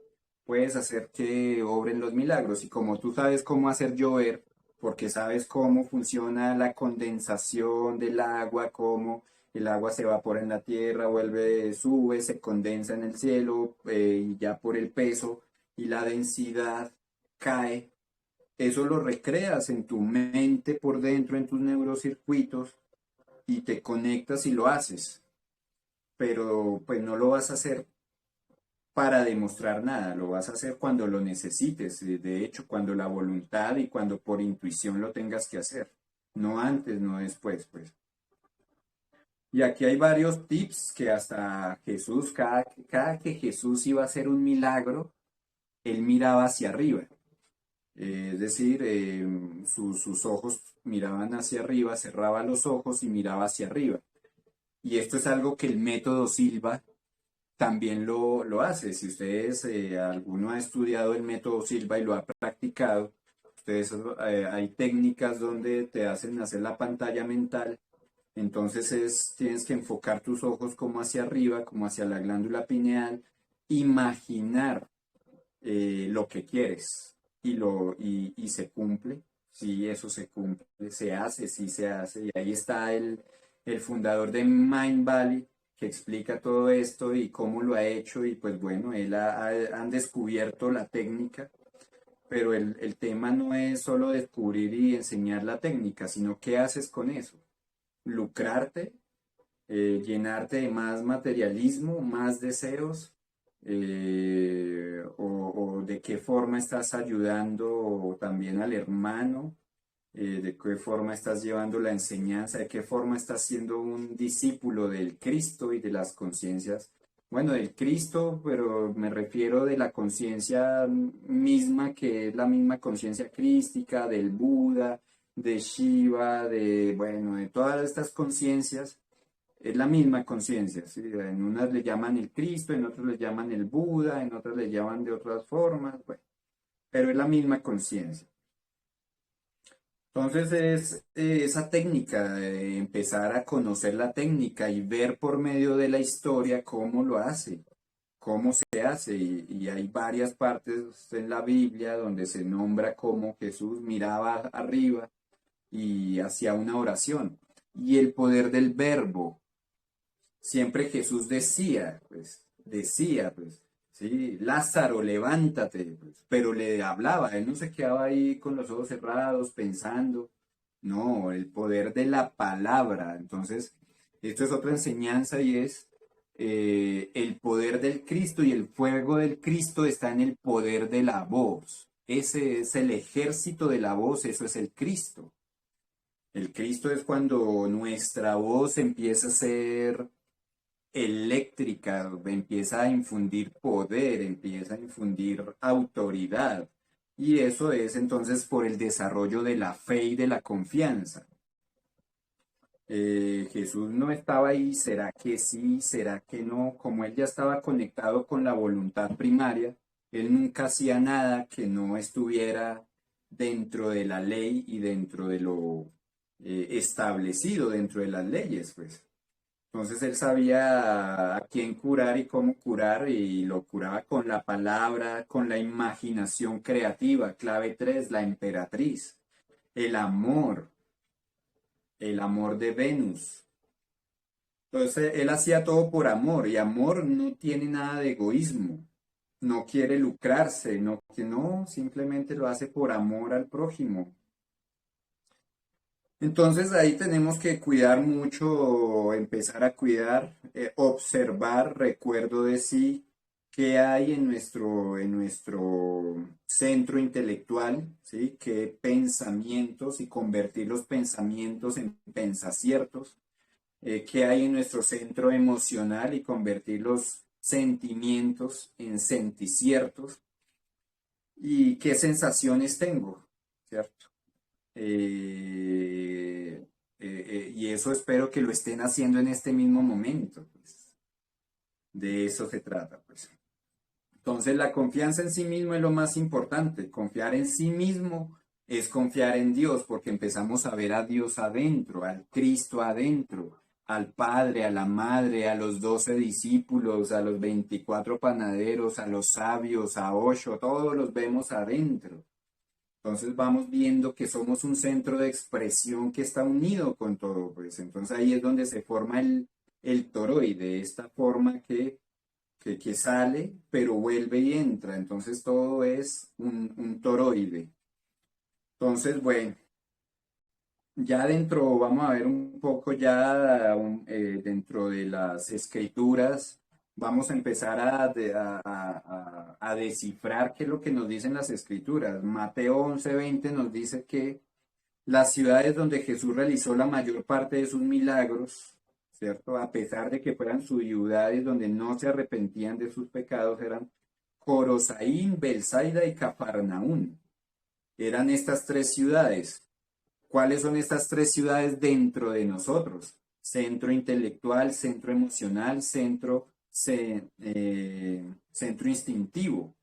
Puedes hacer que obren los milagros. Y como tú sabes cómo hacer llover, porque sabes cómo funciona la condensación del agua, cómo el agua se evapora en la tierra, vuelve, sube, se condensa en el cielo, y ya por el peso y la densidad cae. Eso lo recreas en tu mente por dentro, en tus neurocircuitos, y te conectas y lo haces. Pero pues no lo vas a hacer para demostrar nada, lo vas a hacer cuando lo necesites, de hecho, cuando la voluntad y cuando por intuición lo tengas que hacer, no antes, no después, pues. Y aquí hay varios tips que hasta Jesús, cada que Jesús iba a hacer un milagro, él miraba hacia arriba, es decir, sus ojos miraban hacia arriba, cerraba los ojos y miraba hacia arriba. Y esto es algo que el método Silva también lo hace. Si ustedes, alguno ha estudiado el método Silva y lo ha practicado, ustedes, hay técnicas donde te hacen hacer la pantalla mental. Entonces tienes que enfocar tus ojos como hacia arriba, como hacia la glándula pineal, imaginar lo que quieres y se cumple. Sí, eso se cumple, se hace, sí se hace. Y ahí está el fundador de Mind Valley, que explica todo esto y cómo lo ha hecho. Y pues bueno, han descubierto la técnica, pero el tema no es solo descubrir y enseñar la técnica, sino qué haces con eso. Lucrarte, llenarte de más materialismo, más deseos, o de qué forma estás ayudando también al hermano, de qué forma estás llevando la enseñanza, de qué forma estás siendo un discípulo del Cristo y de las conciencias. Bueno, del Cristo, pero me refiero de la conciencia misma, que es la misma conciencia crística, del Buda, de Shiva, bueno, de todas estas conciencias. Es la misma conciencia, ¿sí? En unas le llaman el Cristo, en otras le llaman el Buda, en otras le llaman de otras formas, bueno, pero es la misma conciencia. Entonces es esa técnica, de empezar a conocer la técnica y ver por medio de la historia cómo lo hace, cómo se hace. Y hay varias partes en la Biblia donde se nombra cómo Jesús miraba arriba y hacía una oración. Y el poder del verbo. Siempre Jesús decía, pues, sí, Lázaro, levántate, pues, pero le hablaba, él no se quedaba ahí con los ojos cerrados pensando, no, el poder de la palabra. Entonces, esto es otra enseñanza y es el poder del Cristo, y el fuego del Cristo está en el poder de la voz. Ese es el ejército de la voz, eso es el Cristo. El Cristo es cuando nuestra voz empieza a ser eléctrica, empieza a infundir poder, empieza a infundir autoridad. Y eso es entonces por el desarrollo de la fe y de la confianza. Jesús no estaba ahí, ¿será que sí? ¿Será que no? Como él ya estaba conectado con la voluntad primaria, él nunca hacía nada que no estuviera dentro de la ley y dentro de lo establecido dentro de las leyes, pues. Entonces él sabía a quién curar y cómo curar, y lo curaba con la palabra, con la imaginación creativa. Clave 3, la emperatriz, el amor de Venus. Entonces él hacía todo por amor, y amor no tiene nada de egoísmo, no quiere lucrarse, no, simplemente lo hace por amor al prójimo. Entonces ahí tenemos que cuidar mucho, empezar a cuidar, observar, recuerdo de sí, qué hay en nuestro centro intelectual, ¿sí? Qué pensamientos, y convertir los pensamientos en pensaciertos, qué hay en nuestro centro emocional y convertir los sentimientos en senticiertos, y qué sensaciones tengo, ¿cierto? Y eso espero que lo estén haciendo en este mismo momento, pues. De eso se trata, pues. Entonces, la confianza en sí mismo es lo más importante. Confiar en sí mismo es confiar en Dios, porque empezamos a ver a Dios adentro, al Cristo adentro, al Padre, a la Madre, a los 12 discípulos, a los 24 panaderos, a los sabios, a Osho, todos los vemos adentro. Entonces vamos viendo que somos un centro de expresión que está unido con todo, pues. Entonces ahí es donde se forma el toroide, esta forma que sale, pero vuelve y entra. Entonces todo es un toroide. Entonces, bueno, ya dentro, vamos a ver un poco ya dentro de las escrituras, vamos a empezar a descifrar qué es lo que nos dicen las escrituras. Mateo 11:20 nos dice que las ciudades donde Jesús realizó la mayor parte de sus milagros, ¿cierto? A pesar de que fueran ciudades donde no se arrepentían de sus pecados, eran Corosaín, Belsaida y Cafarnaún. Eran estas tres ciudades. ¿Cuáles son estas tres ciudades dentro de nosotros? Centro intelectual, centro emocional, centro instintivo.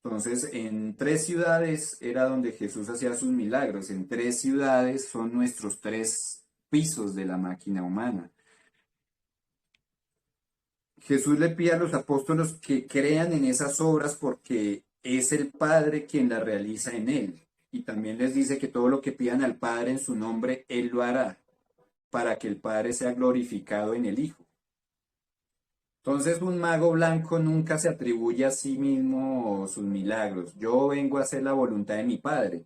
Entonces, en tres ciudades era donde Jesús hacía sus milagros. En tres ciudades son nuestros tres pisos de la máquina humana. Jesús le pide a los apóstoles que crean en esas obras porque es el Padre quien las realiza en él. Y también les dice que todo lo que pidan al Padre en su nombre, Él lo hará, para que el Padre sea glorificado en el Hijo. Entonces un mago blanco nunca se atribuye a sí mismo sus milagros. Yo vengo a hacer la voluntad de mi Padre.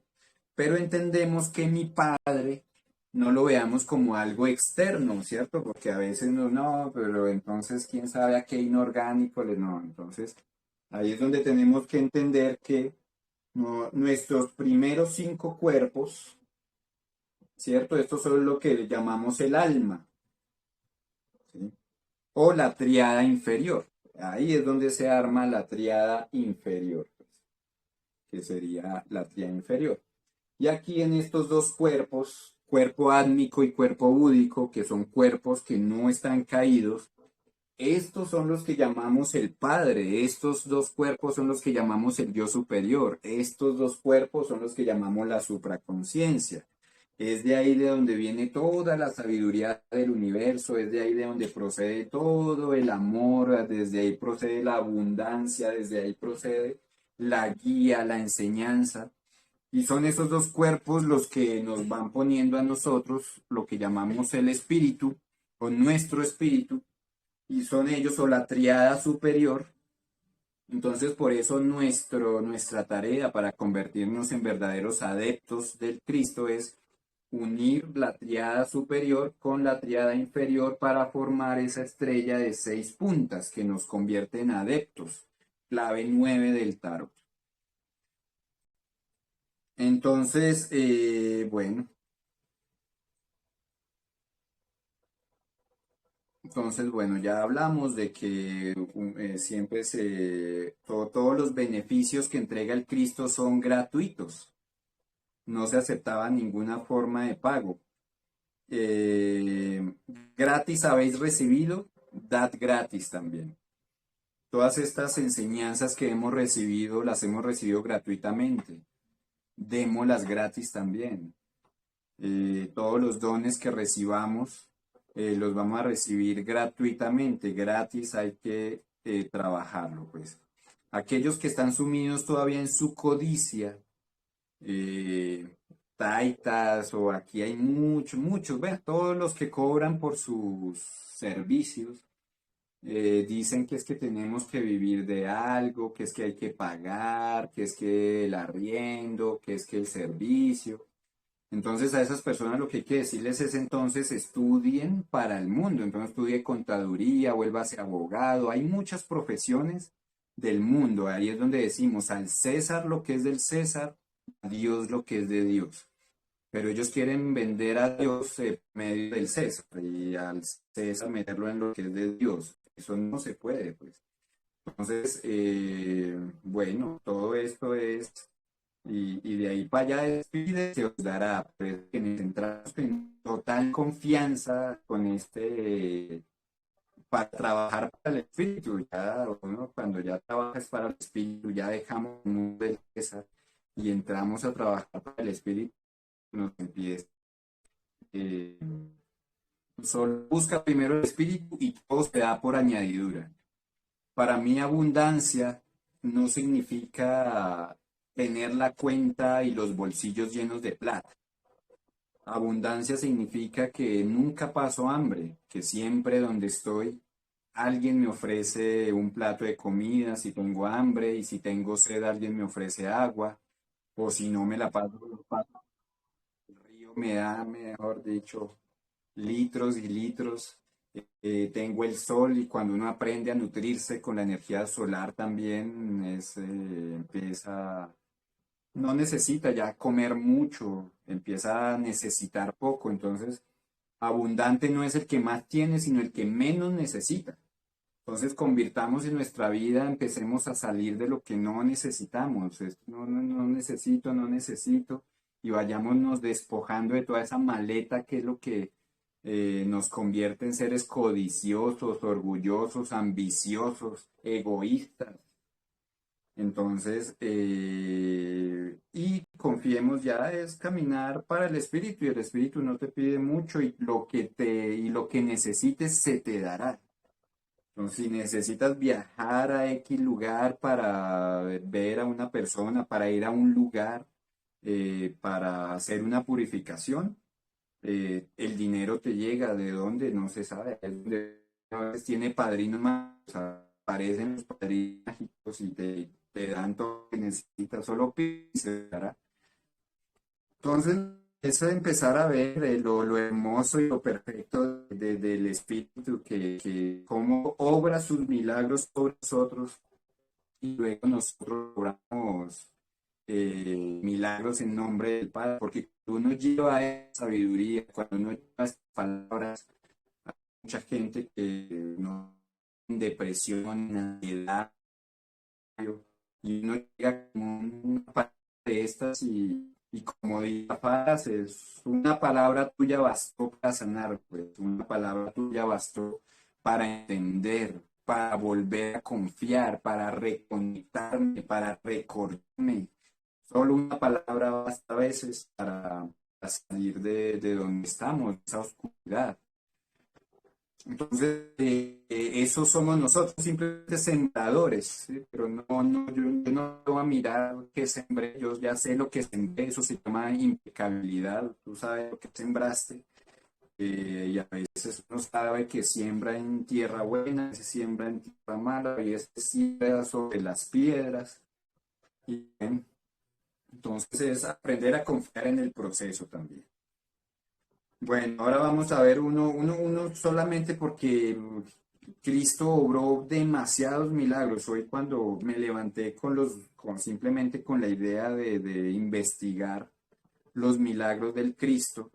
Pero entendemos que mi Padre no lo veamos como algo externo, ¿cierto? Porque a veces no, pero entonces quién sabe a qué inorgánico le no. Entonces ahí es donde tenemos que entender que nuestros primeros 5 cuerpos, ¿cierto? Estos son lo que llamamos el alma, ¿sí? O la triada inferior. Ahí es donde se arma la triada inferior, pues, que sería la triada inferior. Y aquí en estos dos cuerpos, cuerpo átmico y cuerpo búdico, que son cuerpos que no están caídos, estos son los que llamamos el Padre, estos dos cuerpos son los que llamamos el Yo superior, estos dos cuerpos son los que llamamos la supraconciencia. Es de ahí de donde viene toda la sabiduría del universo, es de ahí de donde procede todo el amor, desde ahí procede la abundancia, desde ahí procede la guía, la enseñanza. Y son esos dos cuerpos los que nos van poniendo a nosotros lo que llamamos el espíritu o nuestro espíritu, y son ellos o la triada superior. Entonces, por eso nuestra tarea para convertirnos en verdaderos adeptos del Cristo es unir la triada superior con la triada inferior para formar esa estrella de 6 puntas que nos convierte en adeptos, clave 9 del tarot. Entonces, bueno. Entonces, bueno, ya hablamos de que siempre todos los beneficios que entrega el Cristo son gratuitos. No se aceptaba ninguna forma de pago. Eh, Gratis habéis recibido, dad gratis también. Todas estas enseñanzas que hemos recibido, las hemos recibido gratuitamente. Démoslas gratis también. Todos los dones que recibamos los vamos a recibir gratuitamente, gratis hay que trabajarlo, pues. Aquellos que están sumidos todavía en su codicia, taitas, o aquí hay muchos, bueno, todos los que cobran por sus servicios, dicen que es que tenemos que vivir de algo, que es que hay que pagar, que es que el arriendo, que es que el servicio. Entonces a esas personas lo que hay que decirles es entonces estudien para el mundo, entonces estudie contaduría, vuélvase abogado, hay muchas profesiones del mundo, ahí es donde decimos al César lo que es del César, a Dios lo que es de Dios, pero ellos quieren vender a Dios medio del César y al César meterlo en lo que es de Dios, eso no se puede, pues. Entonces, bueno, todo esto es, y de ahí para allá despide, se os dará, pues, que nos entramos en total confianza con para trabajar para el espíritu. Ya uno, cuando ya trabajas para el espíritu, ya dejamos el mundo de esa y entramos a trabajar para el espíritu, nos empieza. eh, Solo busca primero el espíritu y todo se da por añadidura. Para mí abundancia no significa tener la cuenta y los bolsillos llenos de plata. Abundancia significa que nunca paso hambre, que siempre donde estoy alguien me ofrece un plato de comida si tengo hambre, y si tengo sed alguien me ofrece agua, o si no me la paso, el río me da, mejor dicho, litros y litros. Tengo el sol, y cuando uno aprende a nutrirse con la energía solar también empieza, no necesita ya comer mucho, empieza a necesitar poco. Entonces, abundante no es el que más tiene, sino el que menos necesita. Entonces, convirtamos en nuestra vida, empecemos a salir de lo que no necesitamos. No, no, no necesito, no necesito, y vayámonos despojando de toda esa maleta que es lo que nos convierte en seres codiciosos, orgullosos, ambiciosos, egoístas. Entonces, y confiemos ya es caminar para el espíritu, y el espíritu no te pide mucho, y lo que necesites se te dará. Entonces, si necesitas viajar a X lugar para ver a una persona, para ir a un lugar, para hacer una purificación, el dinero te llega. ¿De dónde? No se sabe. A veces tiene padrinos mágicos, aparecen los padrinos mágicos y te dan todo lo que necesitas, solo pides y se dará. Entonces, eso de empezar a ver lo hermoso y lo perfecto del Espíritu, que cómo obra sus milagros sobre nosotros, y luego nosotros obramos milagros en nombre del Padre, porque cuando uno lleva esa sabiduría, cuando uno lleva esas palabras, hay mucha gente que no en depresión, en ansiedad, y uno llega con una palabra de estas, y como dice la frase, es una palabra tuya bastó para sanar, pues una palabra tuya bastó para entender, para volver a confiar, para reconectarme, para recordarme. Solo una palabra basta a veces para salir de donde estamos, de esa oscuridad. Entonces, eso somos nosotros, simplemente sembradores, ¿sí? Pero no, no, yo no voy a mirar qué sembré, yo ya sé lo que sembré. Eso se llama impecabilidad. Tú sabes lo que sembraste, y a veces uno sabe que siembra en tierra buena, se siembra en tierra mala, y siembra sobre las piedras. Y, entonces es aprender a confiar en el proceso también. Bueno, ahora vamos a ver uno solamente, porque Cristo obró demasiados milagros. Hoy, cuando me levanté simplemente con la idea de investigar los milagros del Cristo,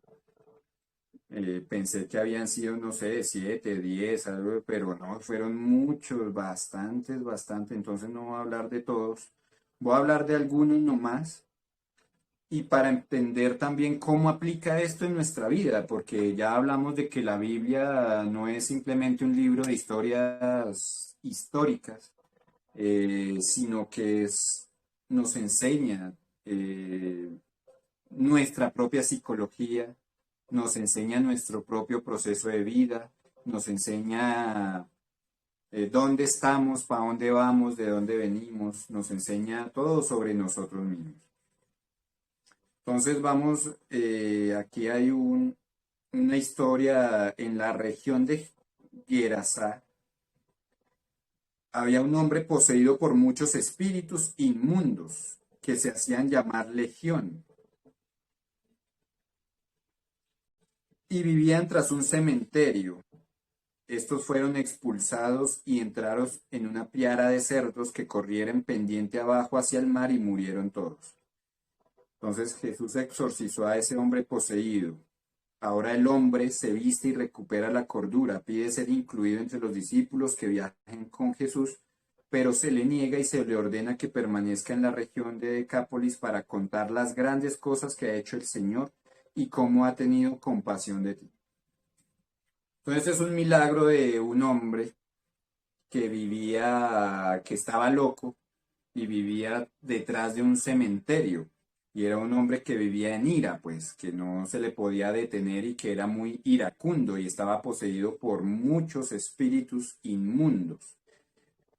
pensé que habían sido, no sé, 7, 10, algo, pero no, fueron muchos, bastantes, bastantes. Entonces no voy a hablar de todos, voy a hablar de algunos nomás, y para entender también cómo aplica esto en nuestra vida, porque ya hablamos de que la Biblia no es simplemente un libro de historias históricas, sino que nos enseña nuestra propia psicología, nos enseña nuestro propio proceso de vida, nos enseña dónde estamos, para dónde vamos, de dónde venimos, nos enseña todo sobre nosotros mismos. Entonces vamos, aquí hay una historia en la región de Gerasá. Había un hombre poseído por muchos espíritus inmundos que se hacían llamar Legión, y vivían tras un cementerio. Estos fueron expulsados y entraron en una piara de cerdos que corriera en pendiente abajo hacia el mar, y murieron todos. Entonces Jesús exorcizó a ese hombre poseído. Ahora el hombre se viste y recupera la cordura, pide ser incluido entre los discípulos que viajen con Jesús, pero se le niega y se le ordena que permanezca en la región de Decápolis para contar las grandes cosas que ha hecho el Señor y cómo ha tenido compasión de ti. Entonces es un milagro de un hombre que vivía, que estaba loco y vivía detrás de un cementerio. Y era un hombre que vivía en ira, pues, que no se le podía detener y que era muy iracundo y estaba poseído por muchos espíritus inmundos.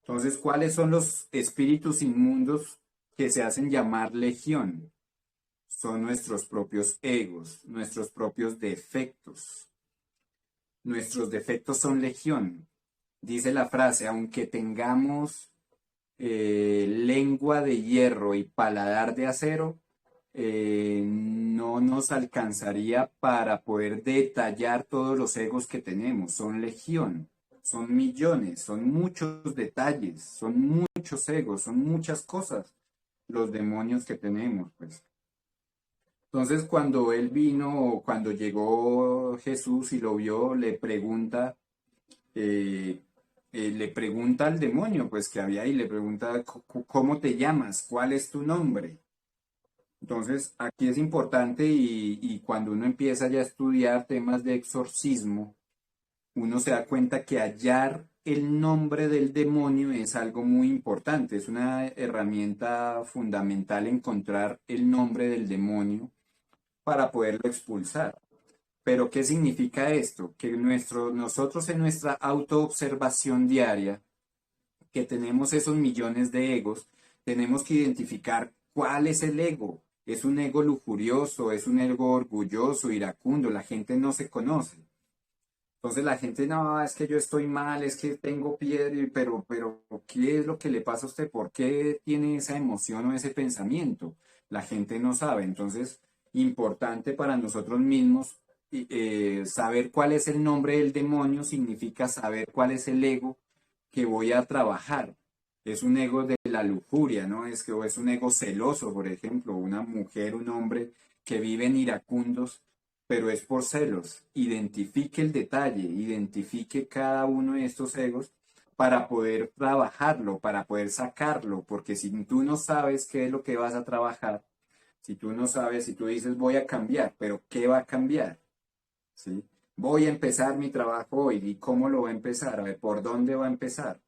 Entonces, ¿cuáles son los espíritus inmundos que se hacen llamar legión? Son nuestros propios egos, nuestros propios defectos. Nuestros defectos son legión. Dice la frase, aunque tengamos lengua de hierro y paladar de acero, no nos alcanzaría para poder detallar todos los egos que tenemos. Son legión, son millones, son muchos detalles, son muchos egos, son muchas cosas los demonios que tenemos, pues. Entonces, cuando él vino, cuando llegó Jesús y lo vio, eh, le pregunta al demonio, pues que había ahí, le pregunta, ¿cómo te llamas? ¿Cuál es tu nombre? Entonces, aquí es importante y cuando uno empieza ya a estudiar temas de exorcismo, uno se da cuenta que hallar el nombre del demonio es algo muy importante, es una herramienta fundamental encontrar el nombre del demonio para poderlo expulsar. Pero, ¿qué significa esto? Que nosotros en nuestra autoobservación diaria, que tenemos esos millones de egos, tenemos que identificar cuál es el ego. ¿Es un ego lujurioso? ¿Es un ego orgulloso, iracundo? La gente no se conoce. Entonces la gente, no, es que yo estoy mal, es que tengo piedra, pero, ¿qué es lo que le pasa a usted? ¿Por qué tiene esa emoción o ese pensamiento? La gente no sabe. Entonces, importante para nosotros mismos saber cuál es el nombre del demonio significa saber cuál es el ego que voy a trabajar. Es un ego de la lujuria, ¿no? O es un ego celoso, por ejemplo, una mujer, un hombre que viven iracundos, pero es por celos. Identifique el detalle, identifique cada uno de estos egos para poder trabajarlo, para poder sacarlo, porque si tú no sabes qué es lo que vas a trabajar, si tú no sabes, si tú dices voy a cambiar, pero ¿qué va a cambiar? ¿Sí? Voy a empezar mi trabajo hoy, ¿y cómo lo voy a empezar? A ver, ¿por dónde va a empezar?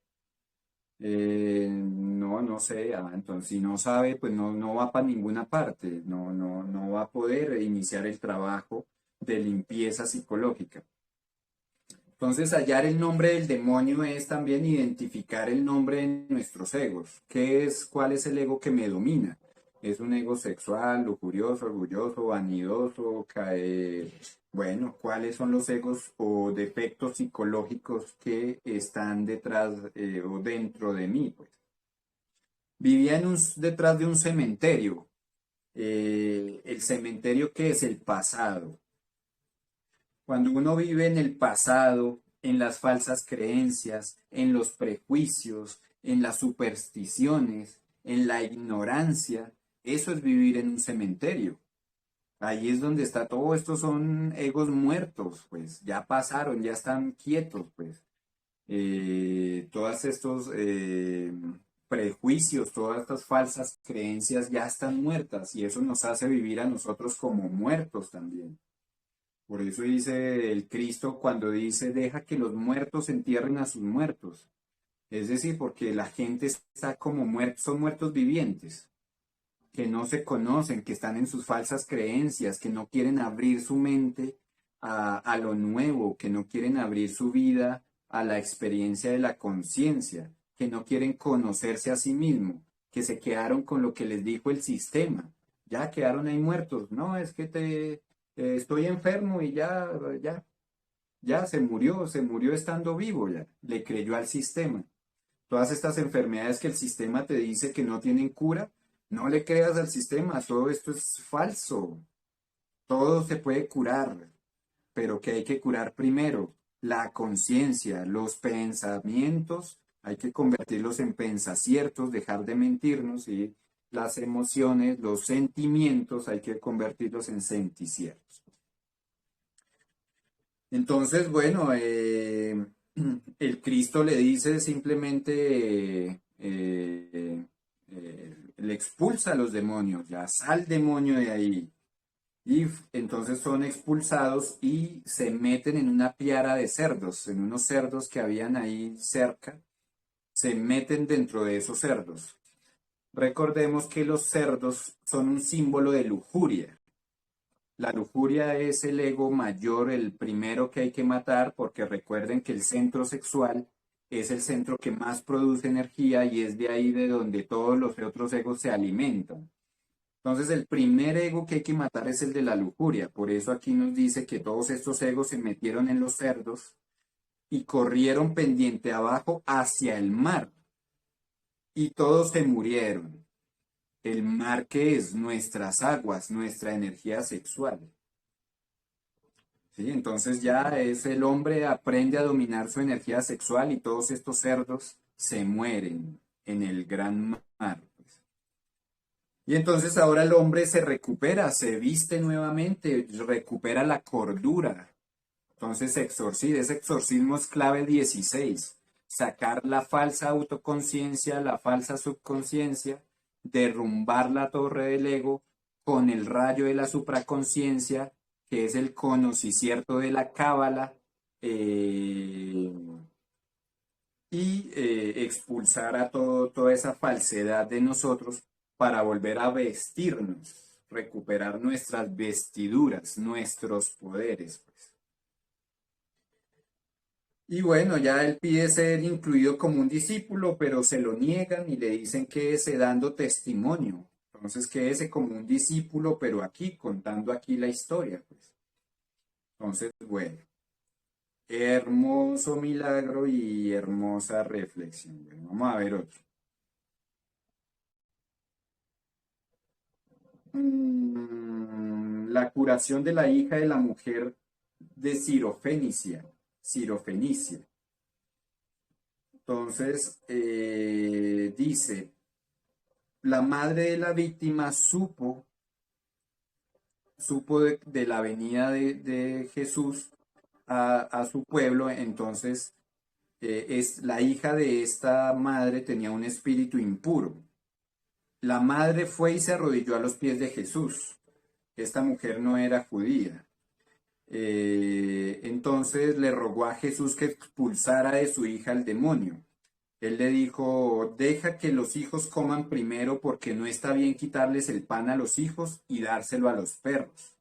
No sé, entonces si no sabe, pues no va para ninguna parte, no va a poder iniciar el trabajo de limpieza psicológica. Entonces, hallar el nombre del demonio es también identificar el nombre de nuestros egos. ¿Cuál es el ego que me domina? ¿Es un ego sexual, lujurioso, orgulloso, vanidoso? Bueno, ¿cuáles son los egos o defectos psicológicos que están detrás o dentro de mí? Pues vivía detrás de un cementerio. El cementerio, ¿qué es? El pasado. Cuando uno vive en el pasado, en las falsas creencias, en los prejuicios, en las supersticiones, en la ignorancia, eso es vivir en un cementerio. Ahí es donde está todo esto, son egos muertos, pues ya pasaron, ya están quietos, pues. Todos estos prejuicios, todas estas falsas creencias ya están muertas y eso nos hace vivir a nosotros como muertos también. Por eso dice el Cristo cuando dice, deja que los muertos entierren a sus muertos. Es decir, porque la gente está como muertos, son muertos vivientes, que no se conocen, que están en sus falsas creencias, que no quieren abrir su mente a lo nuevo, que no quieren abrir su vida a la experiencia de la conciencia, que no quieren conocerse a sí mismo, que se quedaron con lo que les dijo el sistema. Ya quedaron ahí muertos. No, es que estoy enfermo y ya se murió estando vivo, ya, le creyó al sistema. Todas estas enfermedades que el sistema te dice que no tienen cura, no le creas al sistema, todo esto es falso. Todo se puede curar, pero que hay que curar primero la conciencia, los pensamientos, hay que convertirlos en pensaciertos, dejar de mentirnos y las emociones, los sentimientos, hay que convertirlos en senticiertos. Entonces, bueno, el Cristo le dice simplemente, le expulsa a los demonios, ya sal demonio de ahí. Y entonces son expulsados y se meten en una piara de cerdos, en unos cerdos que habían ahí cerca, se meten dentro de esos cerdos. Recordemos que los cerdos son un símbolo de lujuria. La lujuria es el ego mayor, el primero que hay que matar, porque recuerden que el centro sexual es el centro que más produce energía y es de ahí de donde todos los otros egos se alimentan. Entonces el primer ego que hay que matar es el de la lujuria. Por eso aquí nos dice que todos estos egos se metieron en los cerdos y corrieron pendiente abajo hacia el mar. Y todos se murieron. El mar que es nuestras aguas, nuestra energía sexual. ¿Sí? Entonces ya es el hombre aprende a dominar su energía sexual y todos estos cerdos se mueren en el gran mar. Y entonces ahora el hombre se recupera, se viste nuevamente, recupera la cordura. Entonces exorcida, ese exorcismo es clave 16. Sacar la falsa autoconciencia, la falsa subconsciencia, derrumbar la torre del ego con el rayo de la supraconciencia, que es el conocimiento de la cábala, y expulsar a toda esa falsedad de nosotros para volver a vestirnos, recuperar nuestras vestiduras, nuestros poderes, pues. Y bueno, ya él pide ser incluido como un discípulo, pero se lo niegan y le dicen quédese dando testimonio. Entonces quédese como un discípulo, pero aquí, contando aquí la historia, pues. Entonces, bueno, hermoso milagro y hermosa reflexión. Bueno, vamos a ver otro. La curación de la hija de la mujer de Sirofenicia. Entonces, dice, la madre de la víctima supo de la venida de Jesús a su pueblo, entonces es la hija de esta madre tenía un espíritu impuro. La madre fue y se arrodilló a los pies de Jesús. Esta mujer no era judía. Entonces le rogó a Jesús que expulsara de su hija el demonio. Él le dijo, deja que los hijos coman primero porque no está bien quitarles el pan a los hijos y dárselo a los perros.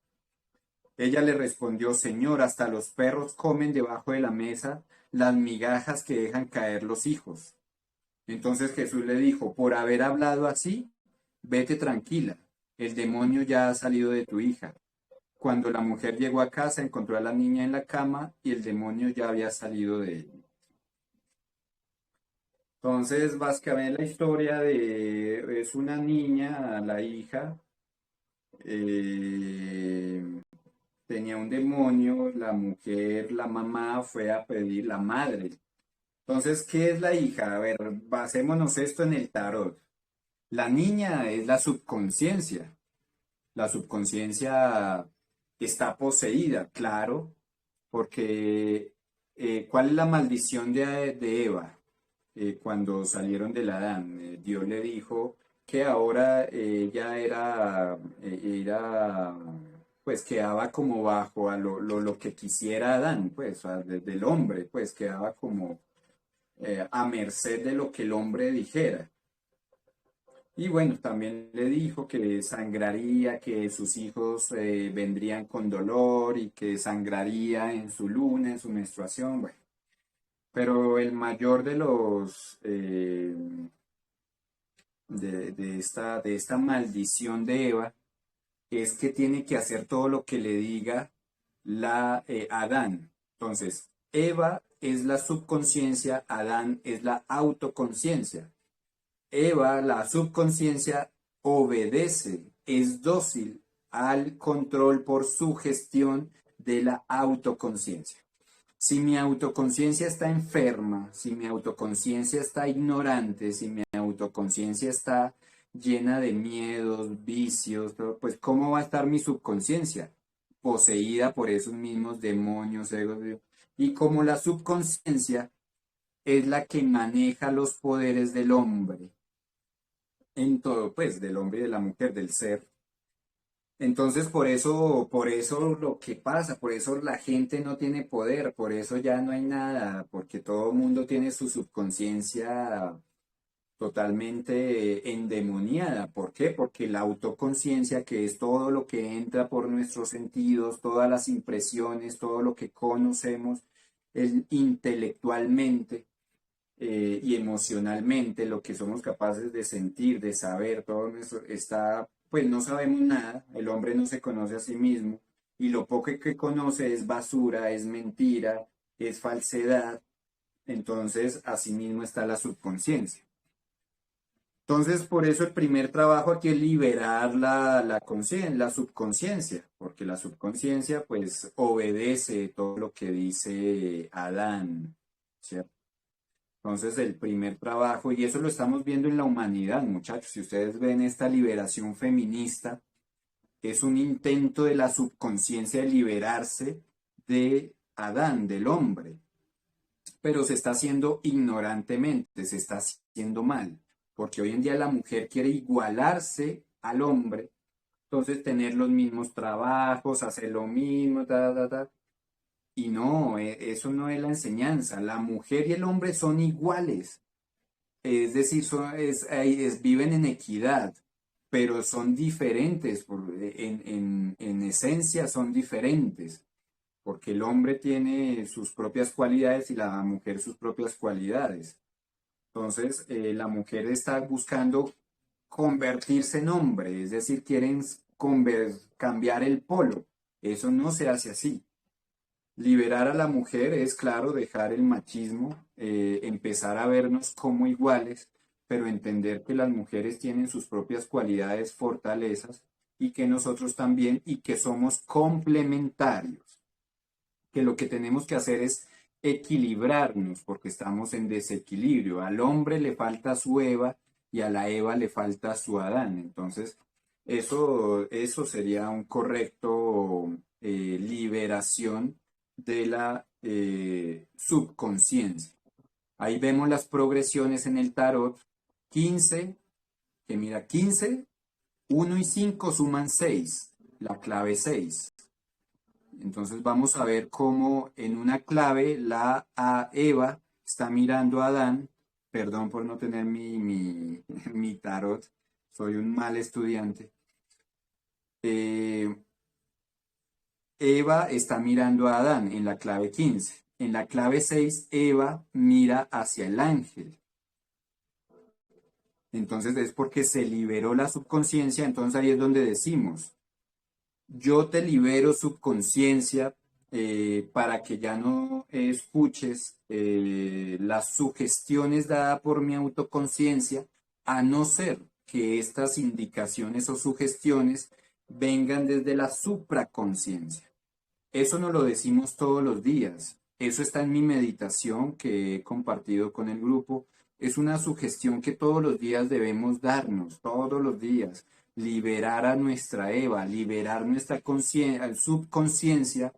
Ella le respondió, Señor, hasta los perros comen debajo de la mesa las migajas que dejan caer los hijos. Entonces Jesús le dijo, por haber hablado así, vete tranquila, el demonio ya ha salido de tu hija. Cuando la mujer llegó a casa, encontró a la niña en la cama y el demonio ya había salido de ella. Entonces, básicamente la historia es una niña, la hija, tenía un demonio, la mujer, la mamá fue a pedir la madre. Entonces, ¿qué es la hija? A ver, basémonos esto en el tarot. La niña es la subconsciencia. La subconsciencia está poseída, claro, porque ¿cuál es la maldición de Eva? Cuando salieron del Adán, Dios le dijo que ahora ella pues quedaba como bajo a lo que quisiera Adán, pues, del hombre, pues quedaba como a merced de lo que el hombre dijera. Y bueno, también le dijo que sangraría, que sus hijos vendrían con dolor y que sangraría en su luna, en su menstruación, bueno. Pero el mayor de los de esta maldición de Eva es que tiene que hacer todo lo que le diga Adán. Entonces, Eva es la subconsciencia, Adán es la autoconciencia. Eva, la subconsciencia, obedece, es dócil al control por sugestión de la autoconciencia. Si mi autoconciencia está enferma, si mi autoconciencia está ignorante, si mi autoconciencia está llena de miedos, vicios, pues ¿cómo va a estar mi subconsciencia? Poseída por esos mismos demonios, egos. Y como la subconsciencia es la que maneja los poderes del hombre, en todo, pues, del hombre y de la mujer, del ser. Entonces, por eso lo que pasa, por eso la gente no tiene poder, por eso ya no hay nada, porque todo el mundo tiene su subconsciencia totalmente endemoniada. ¿Por qué? Porque la autoconciencia, que es todo lo que entra por nuestros sentidos, todas las impresiones, todo lo que conocemos intelectualmente y emocionalmente, lo que somos capaces de sentir, de saber, todo nuestro está, pues no sabemos nada, el hombre no se conoce a sí mismo y lo poco que conoce es basura, es mentira, es falsedad. Entonces, así mismo está la subconsciencia. Entonces, por eso el primer trabajo aquí es liberar la subconsciencia, porque la subconsciencia pues obedece todo lo que dice Adán, ¿cierto? Entonces, el primer trabajo, y eso lo estamos viendo en la humanidad, muchachos, si ustedes ven esta liberación feminista, es un intento de la subconsciencia de liberarse de Adán, del hombre, pero se está haciendo ignorantemente, se está haciendo mal, porque hoy en día la mujer quiere igualarse al hombre, entonces tener los mismos trabajos, hacer lo mismo, y no, eso no es la enseñanza. La mujer y el hombre son iguales, es decir, viven en equidad, pero son diferentes, en esencia son diferentes, porque el hombre tiene sus propias cualidades y la mujer sus propias cualidades. Entonces, la mujer está buscando convertirse en hombre, es decir, quieren cambiar el polo. Eso no se hace así. Liberar a la mujer es, claro, dejar el machismo, empezar a vernos como iguales, pero entender que las mujeres tienen sus propias cualidades, fortalezas, y que nosotros también, y que somos complementarios, que lo que tenemos que hacer es equilibrarnos, porque estamos en desequilibrio. Al hombre le falta su Eva y a la Eva le falta su Adán. Entonces, eso sería un correcto liberación de la subconsciencia. Ahí vemos las progresiones en el tarot. 15, que mira, 15, 1 y 5 suman 6, la clave 6. Entonces vamos a ver cómo en una clave a Eva está mirando a Adán. Perdón por no tener mi tarot, soy un mal estudiante. Eva está mirando a Adán en la clave 15. En la clave 6, Eva mira hacia el ángel. Entonces es porque se liberó la subconsciencia, entonces ahí es donde decimos, yo te libero subconsciencia para que ya no escuches las sugestiones dadas por mi autoconciencia, a no ser que estas indicaciones o sugestiones vengan desde la supraconsciencia. Eso no lo decimos todos los días. Eso está en mi meditación que he compartido con el grupo. Es una sugestión que todos los días debemos darnos, todos los días. Liberar a nuestra Eva, liberar nuestra subconsciencia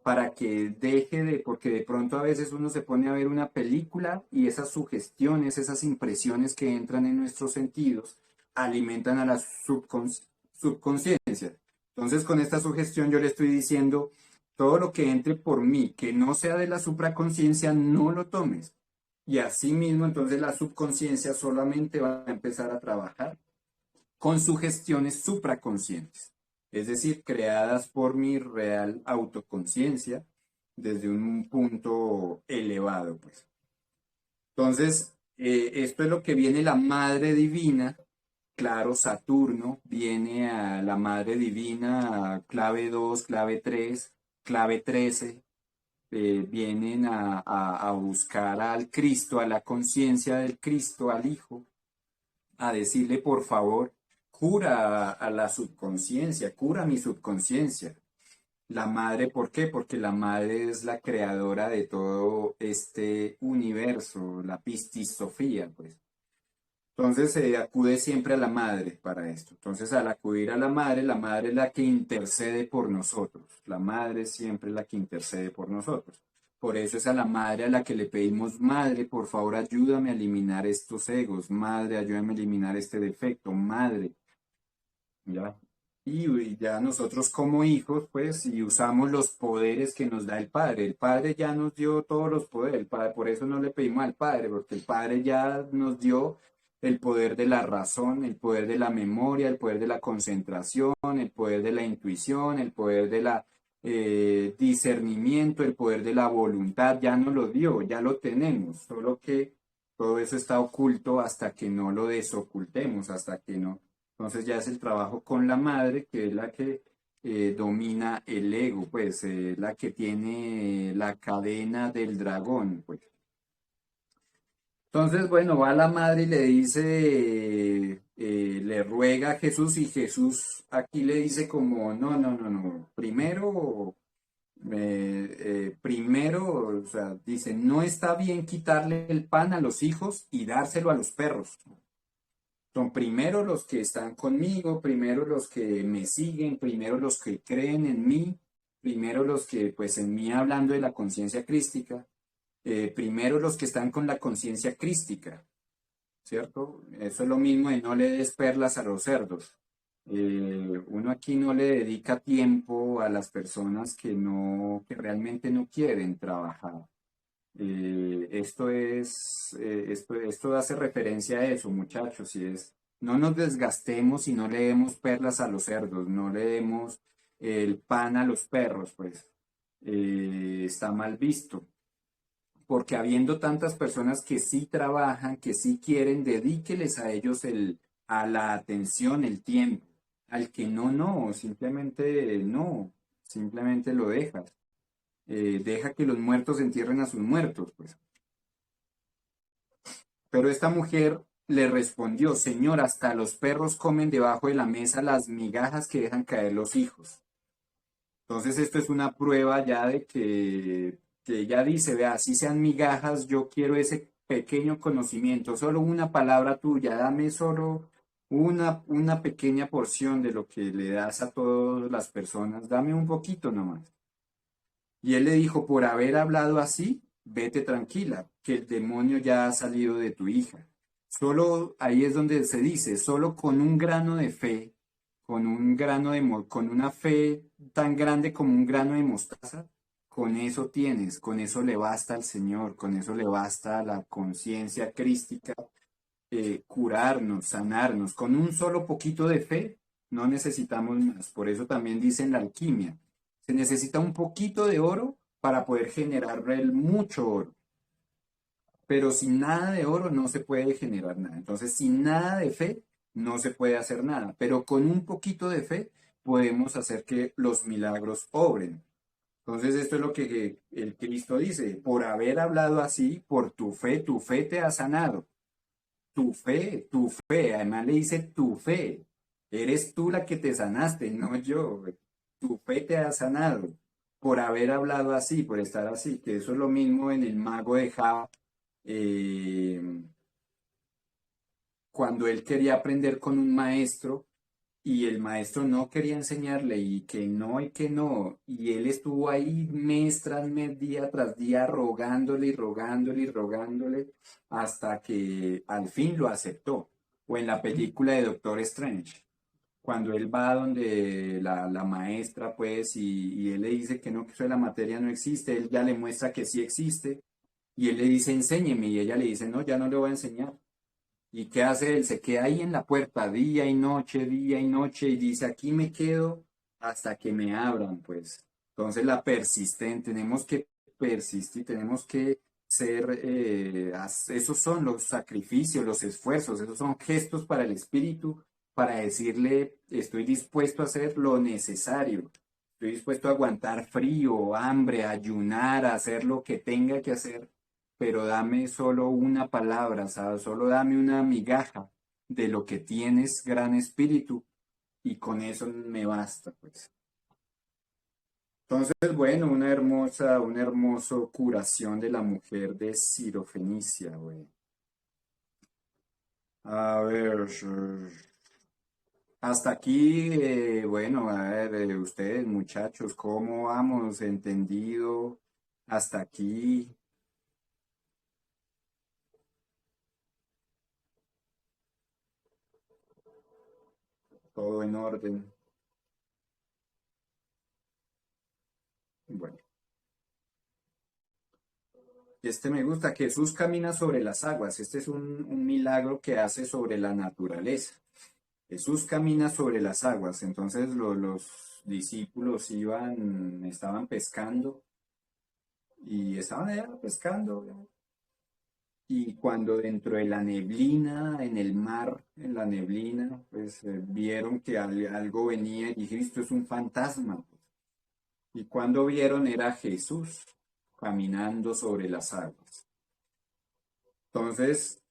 para que deje de, porque de pronto a veces uno se pone a ver una película y esas sugestiones, esas impresiones que entran en nuestros sentidos alimentan a la subconsciencia. Entonces con esta sugestión yo le estoy diciendo, todo lo que entre por mí, que no sea de la supraconsciencia, no lo tomes. Y así mismo entonces la subconsciencia solamente va a empezar a trabajar con sugestiones supraconscientes, es decir, creadas por mi real autoconciencia desde un punto elevado, pues. Entonces, esto es lo que viene la Madre Divina, claro, Saturno, viene a la Madre Divina, a clave 2, clave 3, clave 13, vienen a buscar al Cristo, a la conciencia del Cristo, al Hijo, a decirle, por favor, cura a la subconsciencia, cura mi subconsciencia. La madre, ¿por qué? Porque la madre es la creadora de todo este universo, la pistisofía, pues. Entonces se acude siempre a la madre para esto. Entonces al acudir a la madre es la que intercede por nosotros. La madre siempre es la que intercede por nosotros. Por eso es a la madre a la que le pedimos, madre, por favor ayúdame a eliminar estos egos, madre, ayúdame a eliminar este defecto, madre, ¿ya? Y ya nosotros como hijos, pues, si usamos los poderes que nos da el Padre ya nos dio todos los poderes, el Padre, por eso no le pedimos al Padre, porque el Padre ya nos dio el poder de la razón, el poder de la memoria, el poder de la concentración, el poder de la intuición, el poder de la discernimiento, el poder de la voluntad, ya nos lo dio, ya lo tenemos, solo que todo eso está oculto hasta que no lo desocultemos, hasta que no. Entonces ya es el trabajo con la madre, que es la que domina el ego, pues la que tiene la cadena del dragón, pues. Entonces, bueno, va la madre y le dice, le ruega a Jesús y Jesús aquí le dice como, no, no, no, no, primero, o sea, dice, no está bien quitarle el pan a los hijos y dárselo a los perros. Son primero los que están conmigo, primero los que me siguen, primero los que creen en mí, primero los que, pues en mí hablando de la conciencia crística, primero los que están con la conciencia crística, ¿cierto? Eso es lo mismo de no le des perlas a los cerdos. Uno aquí no le dedica tiempo a las personas que no, que realmente no quieren trabajar. Esto hace referencia a eso, muchachos, y es, no nos desgastemos y no le demos perlas a los cerdos, no le demos el pan a los perros, pues está mal visto, porque habiendo tantas personas que sí trabajan, que sí quieren, dedíqueles a ellos a la atención, el tiempo, al que no, no, simplemente lo dejas. Deja que los muertos entierren a sus muertos, pues. Pero esta mujer le respondió, Señor, hasta los perros comen debajo de la mesa las migajas que dejan caer los hijos. Entonces esto es una prueba ya de que ella dice, vea, así sean migajas, yo quiero ese pequeño conocimiento, solo una palabra tuya, dame solo una pequeña porción de lo que le das a todas las personas, dame un poquito nomás. Y él le dijo, por haber hablado así, vete tranquila, que el demonio ya ha salido de tu hija. Solo ahí es donde se dice, solo con un grano de fe, con una fe tan grande como un grano de mostaza, con eso tienes, con eso le basta al Señor, con eso le basta a la conciencia crística, curarnos, sanarnos. Con un solo poquito de fe no necesitamos más. Por eso también dicen la alquimia. Se necesita un poquito de oro para poder generar el mucho oro. Pero sin nada de oro no se puede generar nada. Entonces, sin nada de fe no se puede hacer nada. Pero con un poquito de fe podemos hacer que los milagros obren. Entonces, esto es lo que el Cristo dice. Por haber hablado así, por tu fe te ha sanado. Tu fe. Además le dice tu fe. Eres tú la que te sanaste, no yo. Tu fe te ha sanado por haber hablado así, por estar así, que eso es lo mismo en el mago de Java, eh, cuando él quería aprender con un maestro y el maestro no quería enseñarle y que no, y él estuvo ahí mes tras mes, día tras día, rogándole y rogándole y rogándole hasta que al fin lo aceptó. O en la película de Doctor Strange, cuando él va donde la maestra, pues, y él le dice que no, que eso de la materia no existe, él ya le muestra que sí existe, y él le dice, enséñeme, y ella le dice, no, ya no le voy a enseñar. ¿Y qué hace él? Se queda ahí en la puerta día y noche, y dice, aquí me quedo hasta que me abran, pues. Entonces la persistente, tenemos que persistir, tenemos que ser, esos son los sacrificios, los esfuerzos, esos son gestos para el espíritu, para decirle, estoy dispuesto a hacer lo necesario, estoy dispuesto a aguantar frío, hambre, ayunar, a hacer lo que tenga que hacer, pero dame solo una palabra, ¿sabes? Solo dame una migaja de lo que tienes, gran espíritu, y con eso me basta, pues. Entonces, bueno, una hermoso curación de la mujer de Sirofenicia, güey. A ver, hasta aquí, bueno, a ver, ustedes muchachos, ¿cómo vamos? ¿Entendido? Hasta aquí. Todo en orden. Bueno, este me gusta. Jesús camina sobre las aguas. Este es un milagro que hace sobre la naturaleza. Jesús camina sobre las aguas. Entonces los discípulos estaban pescando y estaban allá pescando. Y cuando dentro de la neblina, en el mar, en la neblina, pues vieron que algo venía y dijeron, esto es un fantasma. Y cuando vieron era Jesús caminando sobre las aguas. Entonces,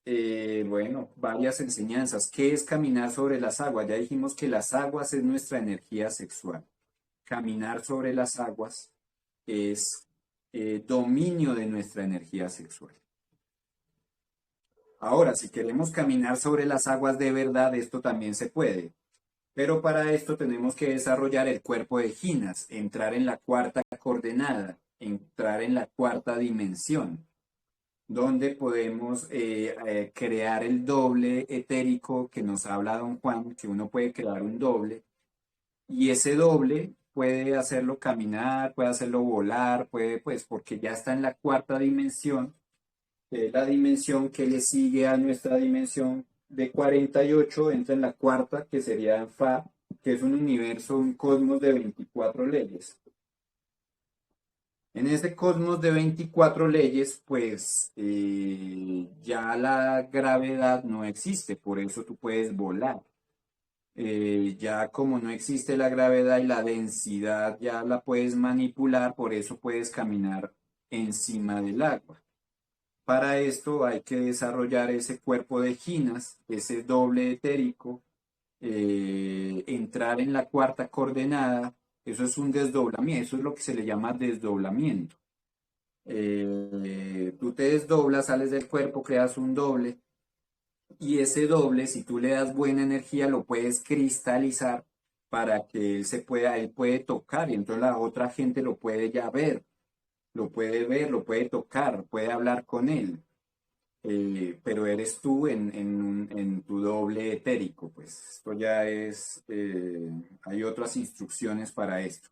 bueno, varias enseñanzas. ¿Qué es caminar sobre las aguas? Ya dijimos que las aguas es nuestra energía sexual. Caminar sobre las aguas es dominio de nuestra energía sexual. Ahora, si queremos caminar sobre las aguas de verdad, esto también se puede. Pero para esto tenemos que desarrollar el cuerpo de Ginas, entrar en la cuarta coordenada, entrar en la cuarta dimensión, donde podemos crear el doble etérico que nos habla Don Juan, que uno puede crear un doble, y ese doble puede hacerlo caminar, puede hacerlo volar, puede, pues, porque ya está en la cuarta dimensión, que es la dimensión que le sigue a nuestra dimensión de 48, entra en la cuarta, que sería Fa, que es un universo, un cosmos de 24 leyes. En ese cosmos de 24 leyes, pues ya la gravedad no existe, por eso tú puedes volar. Ya como no existe la gravedad y la densidad ya la puedes manipular, por eso puedes caminar encima del agua. Para esto hay que desarrollar ese cuerpo de ginas, ese doble etérico, entrar en la cuarta coordenada, eso es un desdoblamiento, eso es lo que se le llama desdoblamiento. Tú te desdoblas, sales del cuerpo, creas un doble y ese doble, si tú le das buena energía, lo puedes cristalizar para que él puede tocar y entonces la otra gente lo puede ya ver, lo puede tocar, puede hablar con él. Pero eres tú en tu doble etérico, pues esto ya es, hay otras instrucciones para esto.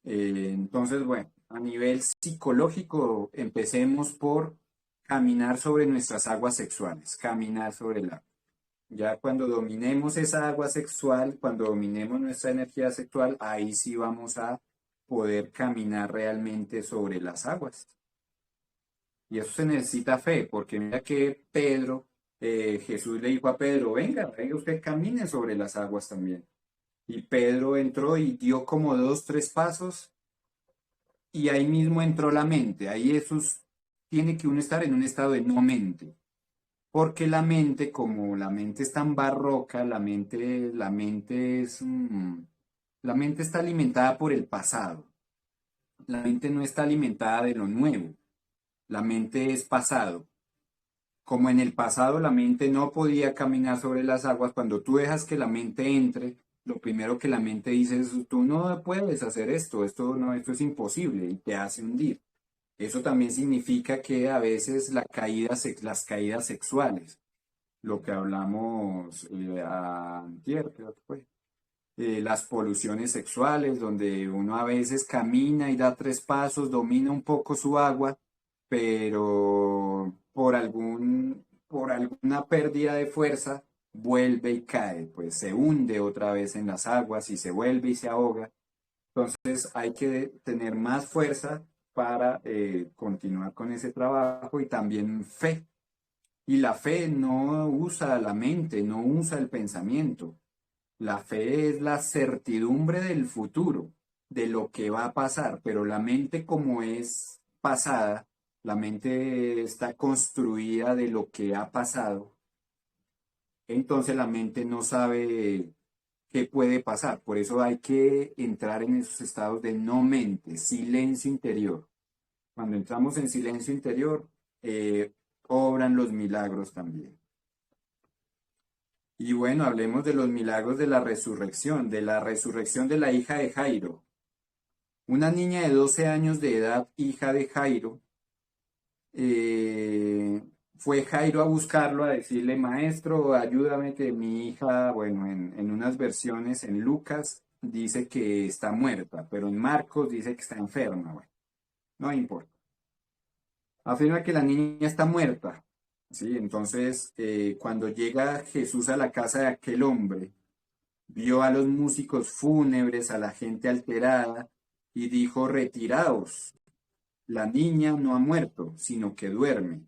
Entonces, bueno, a nivel psicológico, empecemos por caminar sobre nuestras aguas sexuales, caminar sobre el agua. Ya cuando dominemos esa agua sexual, cuando dominemos nuestra energía sexual, ahí sí vamos a poder caminar realmente sobre las aguas. Y eso se necesita fe, porque mira que Jesús le dijo a Pedro, venga, venga, usted camine sobre las aguas también. Y Pedro entró y dio como 2, 3 pasos y ahí mismo entró la mente. Ahí tiene que uno estar en un estado de no mente. Porque la mente, como la mente es tan barroca, la mente está alimentada por el pasado. La mente no está alimentada de lo nuevo. La mente es pasado. Como en el pasado la mente no podía caminar sobre las aguas, cuando tú dejas que la mente entre, lo primero que la mente dice es, tú no puedes hacer esto no, esto es imposible y te hace hundir. Eso también significa que a veces las caídas sexuales, lo que hablamos antier, creo que fue, las poluciones sexuales, donde uno a veces camina y da 3 pasos, domina un poco su agua, pero por alguna pérdida de fuerza vuelve y cae, pues se hunde otra vez en las aguas y se vuelve y se ahoga. Entonces hay que tener más fuerza para continuar con ese trabajo y también fe. Y la fe no usa la mente, no usa el pensamiento. La fe es la certidumbre del futuro, de lo que va a pasar, pero la mente como es pasada, la mente está construida de lo que ha pasado, entonces la mente no sabe qué puede pasar. Por eso hay que entrar en esos estados de no mente, silencio interior. Cuando entramos en silencio interior, obran los milagros también. Y bueno, hablemos de los milagros de la resurrección de la hija de Jairo. Una niña de 12 años de edad, hija de Jairo, fue Jairo a buscarlo, a decirle, maestro, ayúdame que mi hija, bueno, en unas versiones, en Lucas dice que está muerta, pero en Marcos dice que está enferma, bueno, no importa. Afirma que la niña está muerta, ¿sí? Entonces, cuando llega Jesús a la casa de aquel hombre, vio a los músicos fúnebres, a la gente alterada, y dijo, retiraos, la niña no ha muerto, sino que duerme.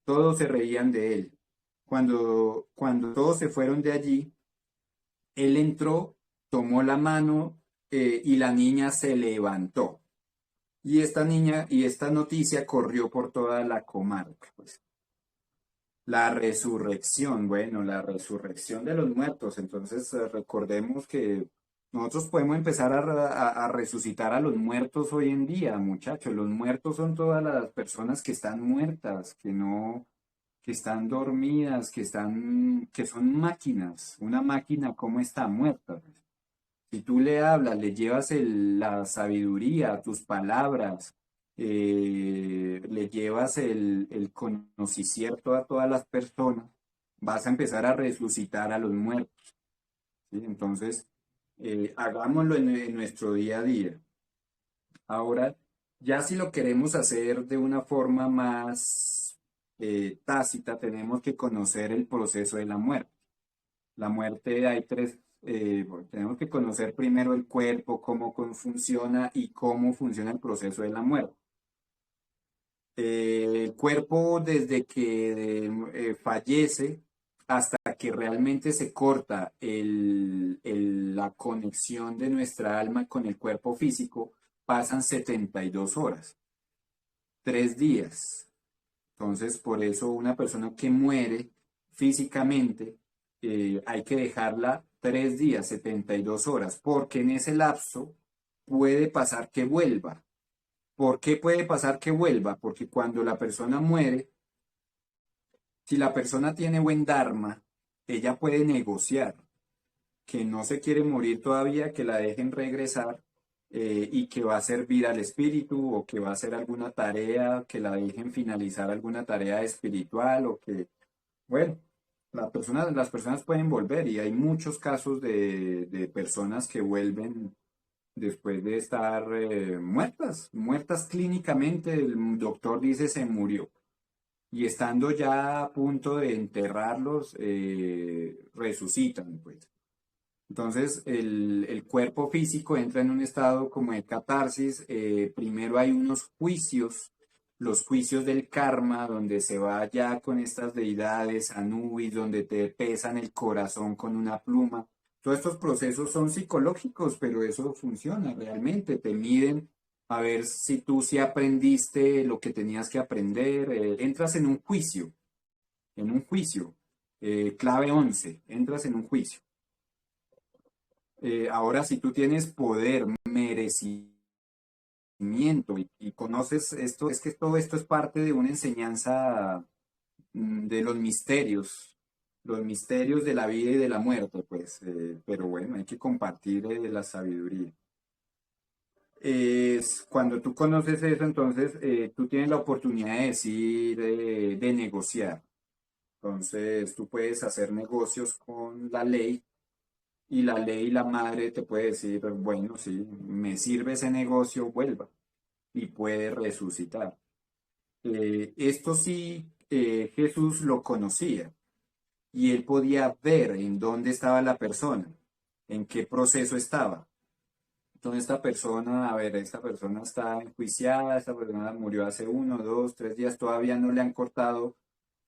Todos se reían de él. Cuando todos se fueron de allí, él entró, tomó la mano y la niña se levantó. Y esta noticia corrió por toda la comarca. Pues. La resurrección, bueno, la resurrección de los muertos. Entonces, recordemos que nosotros podemos empezar a resucitar a los muertos hoy en día, muchachos. Los muertos son todas las personas que están muertas, que no, que están dormidas, que son máquinas. Una máquina, ¿cómo está muerta? Si tú le hablas, le llevas la sabiduría, tus palabras, le llevas el conocimiento a todas las personas, vas a empezar a resucitar a los muertos. ¿Sí? Entonces, hagámoslo en nuestro día a día. Ahora, ya si lo queremos hacer de una forma más tácita, tenemos que conocer el proceso de la muerte. La muerte hay tres, bueno, tenemos que conocer primero el cuerpo, funciona y cómo funciona el proceso de la muerte. El cuerpo desde que fallece hasta que realmente se corta la conexión de nuestra alma con el cuerpo físico, pasan 72 horas, 3 días. Entonces, por eso una persona que muere físicamente, hay que dejarla 3 días, 72 horas, porque en ese lapso puede pasar que vuelva. ¿Por qué puede pasar que vuelva? Porque cuando la persona muere, si la persona tiene buen dharma, ella puede negociar que no se quiere morir todavía, que la dejen regresar y que va a servir al espíritu o que va a hacer alguna tarea, que la dejen finalizar alguna tarea espiritual o que, bueno, las personas pueden volver y hay muchos casos de personas que vuelven después de estar muertas clínicamente, el doctor dice se murió. Y estando ya a punto de enterrarlos, resucitan, pues. Entonces, el cuerpo físico entra en un estado como de catarsis. Primero hay unos juicios, los juicios del karma, donde se va ya con estas deidades, Anubis, donde te pesan el corazón con una pluma. Todos estos procesos son psicológicos, pero eso funciona realmente. Te miden a ver si tú sí aprendiste lo que tenías que aprender. Entras en un juicio. Clave 11, entras en un juicio. Ahora, si tú tienes poder, merecimiento y conoces esto, es que todo esto es parte de una enseñanza de los misterios de la vida y de la muerte, pues, pero bueno, hay que compartir la sabiduría. Cuando tú conoces eso, entonces tú tienes la oportunidad de decir, de negociar. Entonces, tú puedes hacer negocios con la ley y la ley, la madre te puede decir, bueno, si me sirve ese negocio, vuelva y puede resucitar. Esto sí, Jesús lo conocía y él podía ver en dónde estaba la persona, en qué proceso estaba. Entonces esta persona está enjuiciada, esta persona murió hace 1, 2, 3 días, todavía no le han cortado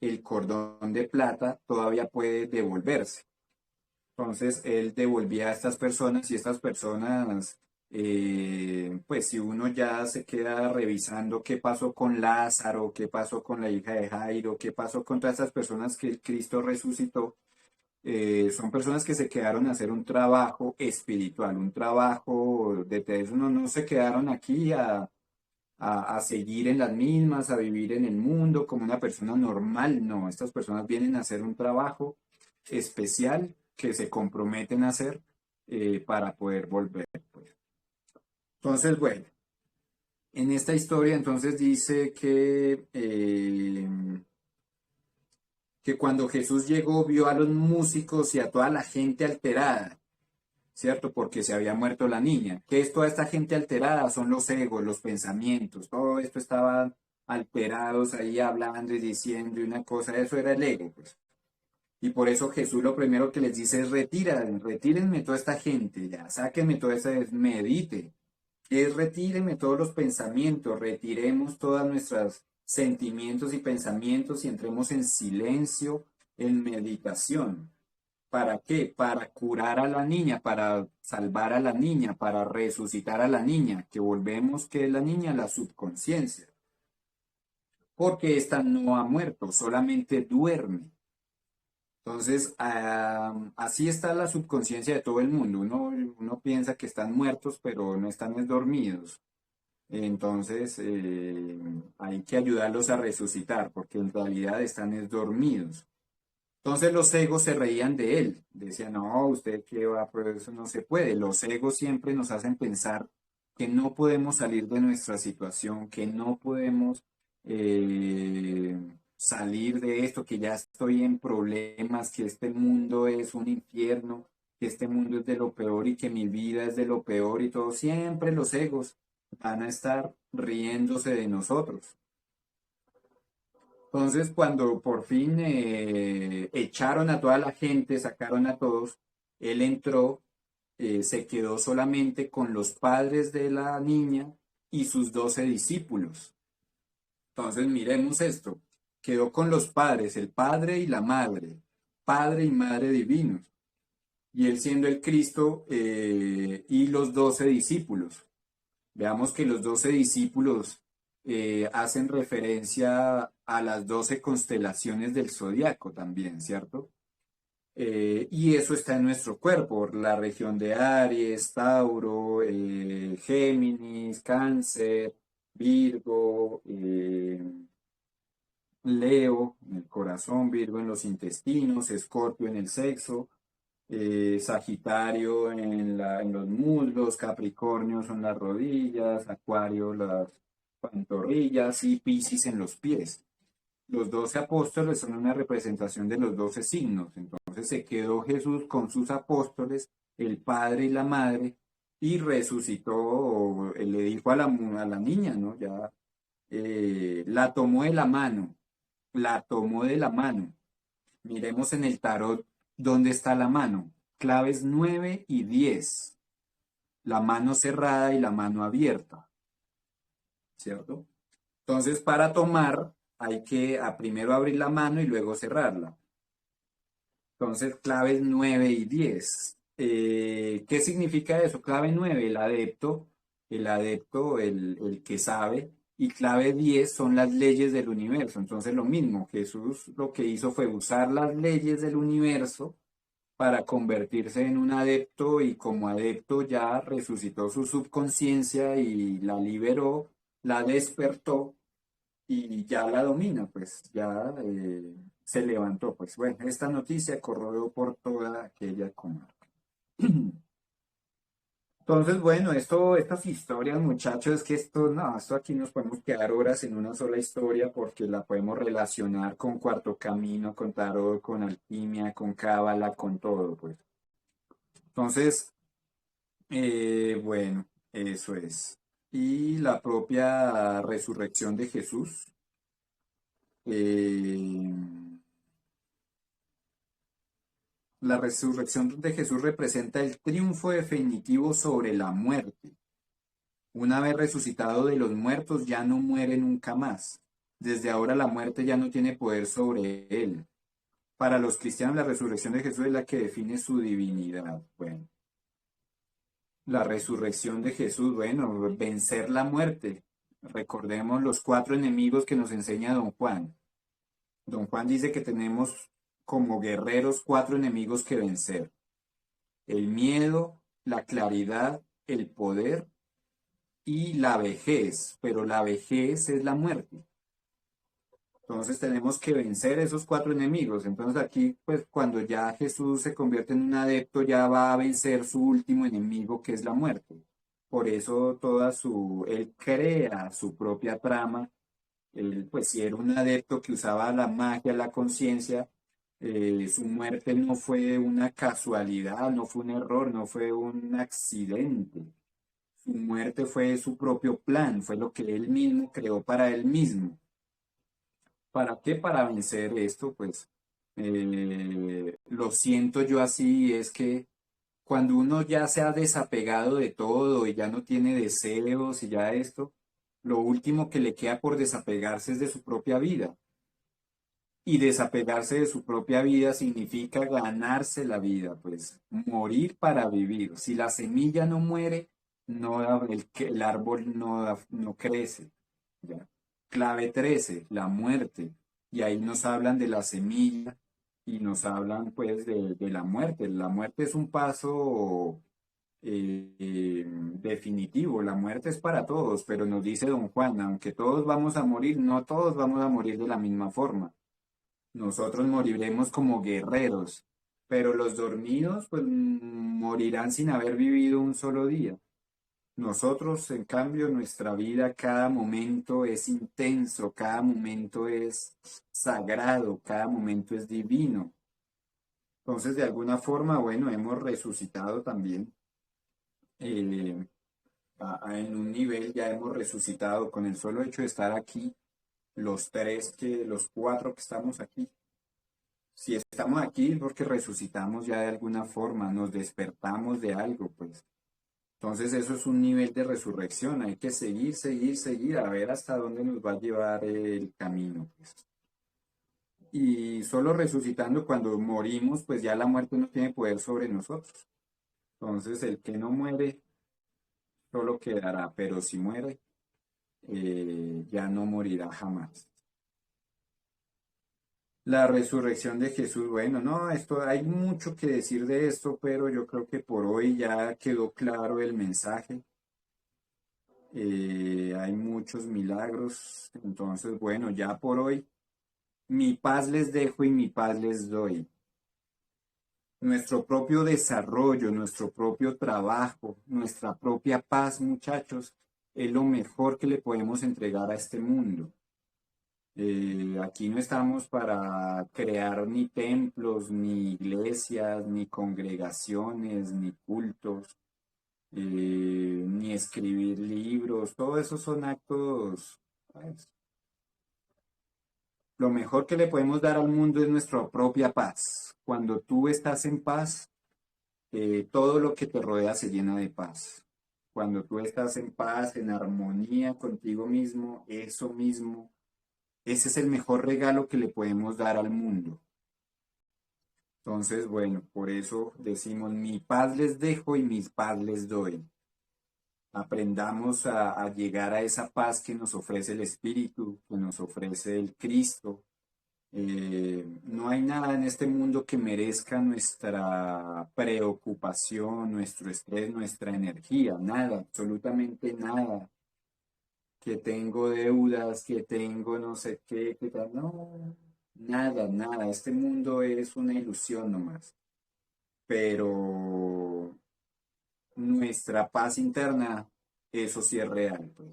el cordón de plata, todavía puede devolverse. Entonces él devolvía a estas personas y estas personas, pues si uno ya se queda revisando qué pasó con Lázaro, qué pasó con la hija de Jairo, qué pasó con todas estas personas que el Cristo resucitó, son personas que se quedaron a hacer un trabajo espiritual, un trabajo de eso, no se quedaron aquí a seguir en las mismas, a vivir en el mundo como una persona normal, no, estas personas vienen a hacer un trabajo especial que se comprometen a hacer para poder volver, pues. Entonces, bueno, en esta historia entonces dice que cuando Jesús llegó vio a los músicos y a toda la gente alterada, ¿cierto? Porque se había muerto la niña. ¿Qué es toda esta gente alterada? Son los egos, los pensamientos, todo esto estaba alterados ahí hablando y diciendo y una cosa, eso era el ego, pues. Y por eso Jesús lo primero que les dice es retírenme toda esta gente, ya, sáquenme toda esa, medite, es retírenme todos los pensamientos, retiremos todos nuestros sentimientos y pensamientos y entremos en silencio, en meditación. ¿Para qué? Para curar a la niña, para salvar a la niña, para resucitar a la niña, que volvemos que es la niña, la subconsciencia. Porque ésta no ha muerto, solamente duerme. Entonces, así está la subconsciencia de todo el mundo. Uno piensa que están muertos, pero no están dormidos. Entonces, hay que ayudarlos a resucitar, porque en realidad están dormidos. Entonces los egos se reían de él. Decían, no, usted qué va, pero eso no se puede. Los egos siempre nos hacen pensar que no podemos salir de nuestra situación, que no podemos salir de esto, que ya estoy en problemas, que este mundo es un infierno, que este mundo es de lo peor y que mi vida es de lo peor y todo. Siempre los egos van a estar riéndose de nosotros. Entonces, cuando por fin echaron a toda la gente, sacaron a todos, él entró, se quedó solamente con los padres de la niña y sus 12 discípulos. Entonces, miremos esto. Quedó con los padres, el padre y la madre, padre y madre divinos, y él siendo el Cristo y los 12 discípulos. Veamos que los 12 discípulos hacen referencia a las 12 constelaciones del zodiaco también, ¿cierto? Y eso está en nuestro cuerpo, la región de Aries, Tauro, Géminis, Cáncer, Virgo, Leo en el corazón, Virgo en los intestinos, Escorpio en el sexo, Sagitario en los muslos, Capricornio son las rodillas, Acuario las pantorrillas y Piscis en los pies. Los 12 apóstoles son una representación de los 12 signos. Entonces se quedó Jesús con sus apóstoles, el padre y la madre, y resucitó, le dijo a la niña, ¿no? Ya la tomó de la mano, la tomó de la mano. Miremos en el tarot dónde está la mano. Claves 9 y 10. La mano cerrada y la mano abierta. ¿Cierto? Entonces, para tomar, hay que primero abrir la mano y luego cerrarla. Entonces, claves 9 y 10. ¿Qué significa eso? Clave 9, el adepto, el que sabe. Y clave 10 son las leyes del universo. Entonces, lo mismo, Jesús lo que hizo fue usar las leyes del universo para convertirse en un adepto y como adepto ya resucitó su subconsciencia y la liberó, la despertó y ya la domina, pues ya se levantó. Pues bueno, esta noticia corrió por toda aquella comarca. Entonces, bueno, estas historias, muchachos, es que esto aquí nos podemos quedar horas en una sola historia porque la podemos relacionar con Cuarto Camino, con Tarot, con Alquimia, con Cábala, con todo, pues. Entonces, bueno, eso es. Y la propia resurrección de Jesús. eh, la resurrección de Jesús representa el triunfo definitivo sobre la muerte. Una vez resucitado de los muertos, ya no muere nunca más. Desde ahora la muerte ya no tiene poder sobre él. Para los cristianos, la resurrección de Jesús es la que define su divinidad. Bueno, la resurrección de Jesús, bueno, vencer la muerte. Recordemos los 4 enemigos que nos enseña Don Juan. Don Juan dice que tenemos como guerreros 4 enemigos que vencer. El miedo, la claridad, el poder y la vejez, pero la vejez es la muerte. Entonces tenemos que vencer esos 4 enemigos. Entonces aquí, pues cuando ya Jesús se convierte en un adepto, ya va a vencer su último enemigo, que es la muerte. por eso él crea su propia trama. Él, pues si era un adepto que usaba la magia, la conciencia, su muerte no fue una casualidad, no fue un error, no fue un accidente. Su muerte fue su propio plan, fue lo que él mismo creó para él mismo. ¿Para qué? Para vencer esto, pues lo siento yo así, es que cuando uno ya se ha desapegado de todo y ya no tiene deseos y ya esto, lo último que le queda por desapegarse es de su propia vida. Y desapegarse de su propia vida significa ganarse la vida, pues morir para vivir. Si la semilla no muere, el árbol no crece. ¿Ya? Clave 13, la muerte. Y ahí nos hablan de la semilla y nos hablan pues de la muerte. La muerte es un paso definitivo. La muerte es para todos, pero nos dice don Juan, aunque todos vamos a morir, no todos vamos a morir de la misma forma. Nosotros moriremos como guerreros, pero los dormidos pues morirán sin haber vivido un solo día. Nosotros, en cambio, nuestra vida, cada momento es intenso, cada momento es sagrado, cada momento es divino. Entonces, de alguna forma, bueno, hemos resucitado también. eh, en un nivel ya hemos resucitado con el solo hecho de estar aquí, los cuatro que estamos aquí. Si estamos aquí es porque resucitamos ya de alguna forma, nos despertamos de algo, pues. Entonces eso es un nivel de resurrección, hay que seguir, seguir, seguir, a ver hasta dónde nos va a llevar el camino, pues. Y solo resucitando cuando morimos, pues ya la muerte no tiene poder sobre nosotros. Entonces el que no muere solo quedará, pero si muere, ya no morirá jamás. La resurrección de Jesús, bueno, no, esto hay mucho que decir de esto, pero yo creo que por hoy ya quedó claro el mensaje. Hay muchos milagros, entonces, bueno, ya por hoy, mi paz les dejo y mi paz les doy. Nuestro propio desarrollo, nuestro propio trabajo, nuestra propia paz, muchachos, es lo mejor que le podemos entregar a este mundo. Aquí no estamos para crear ni templos, ni iglesias, ni congregaciones, ni cultos, ni escribir libros. Todo eso son actos, ¿sabes? Lo mejor que le podemos dar al mundo es nuestra propia paz. Cuando tú estás en paz, todo lo que te rodea se llena de paz. Cuando tú estás en paz, en armonía contigo mismo, eso mismo. Ese es el mejor regalo que le podemos dar al mundo. Entonces, bueno, por eso decimos, mi paz les dejo y mi paz les doy. Aprendamos a llegar a esa paz que nos ofrece el Espíritu, que nos ofrece el Cristo. No hay nada en este mundo que merezca nuestra preocupación, nuestro estrés, nuestra energía, nada, absolutamente nada. Que tengo deudas, que tengo no sé qué, que tal. No, nada, nada. Este mundo es una ilusión nomás. Pero nuestra paz interna, eso sí es real, pues.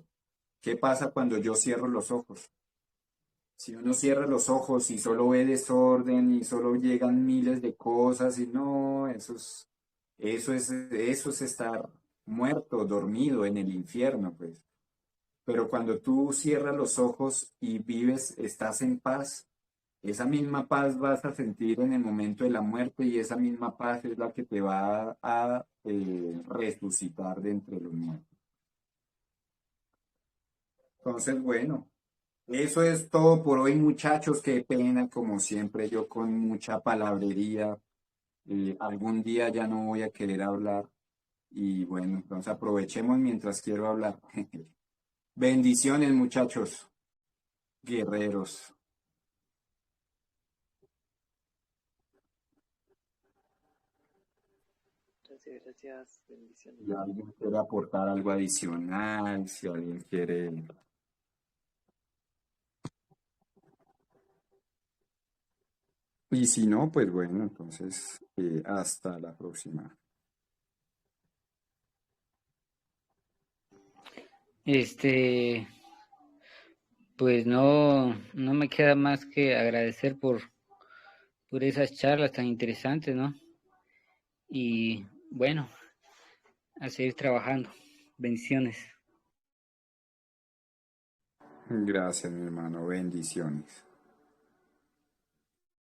¿Qué pasa cuando yo cierro los ojos? Si uno cierra los ojos y solo ve desorden y solo llegan miles de cosas y no, eso es estar muerto, dormido en el infierno, pues. Pero cuando tú cierras los ojos y vives, estás en paz, esa misma paz vas a sentir en el momento de la muerte y esa misma paz es la que te va a resucitar de entre los muertos. Entonces, bueno, eso es todo por hoy, muchachos. Qué pena, como siempre, yo con mucha palabrería. Algún día ya no voy a querer hablar y bueno, entonces aprovechemos mientras quiero hablar. Bendiciones, muchachos, guerreros. Gracias, gracias, bendiciones. Si alguien quiere aportar algo adicional, si alguien quiere... Y si no, pues bueno, entonces hasta la próxima. Este, pues no me queda más que agradecer por esas charlas tan interesantes, ¿no? Y bueno, a seguir trabajando. Bendiciones. Gracias, mi hermano. Bendiciones.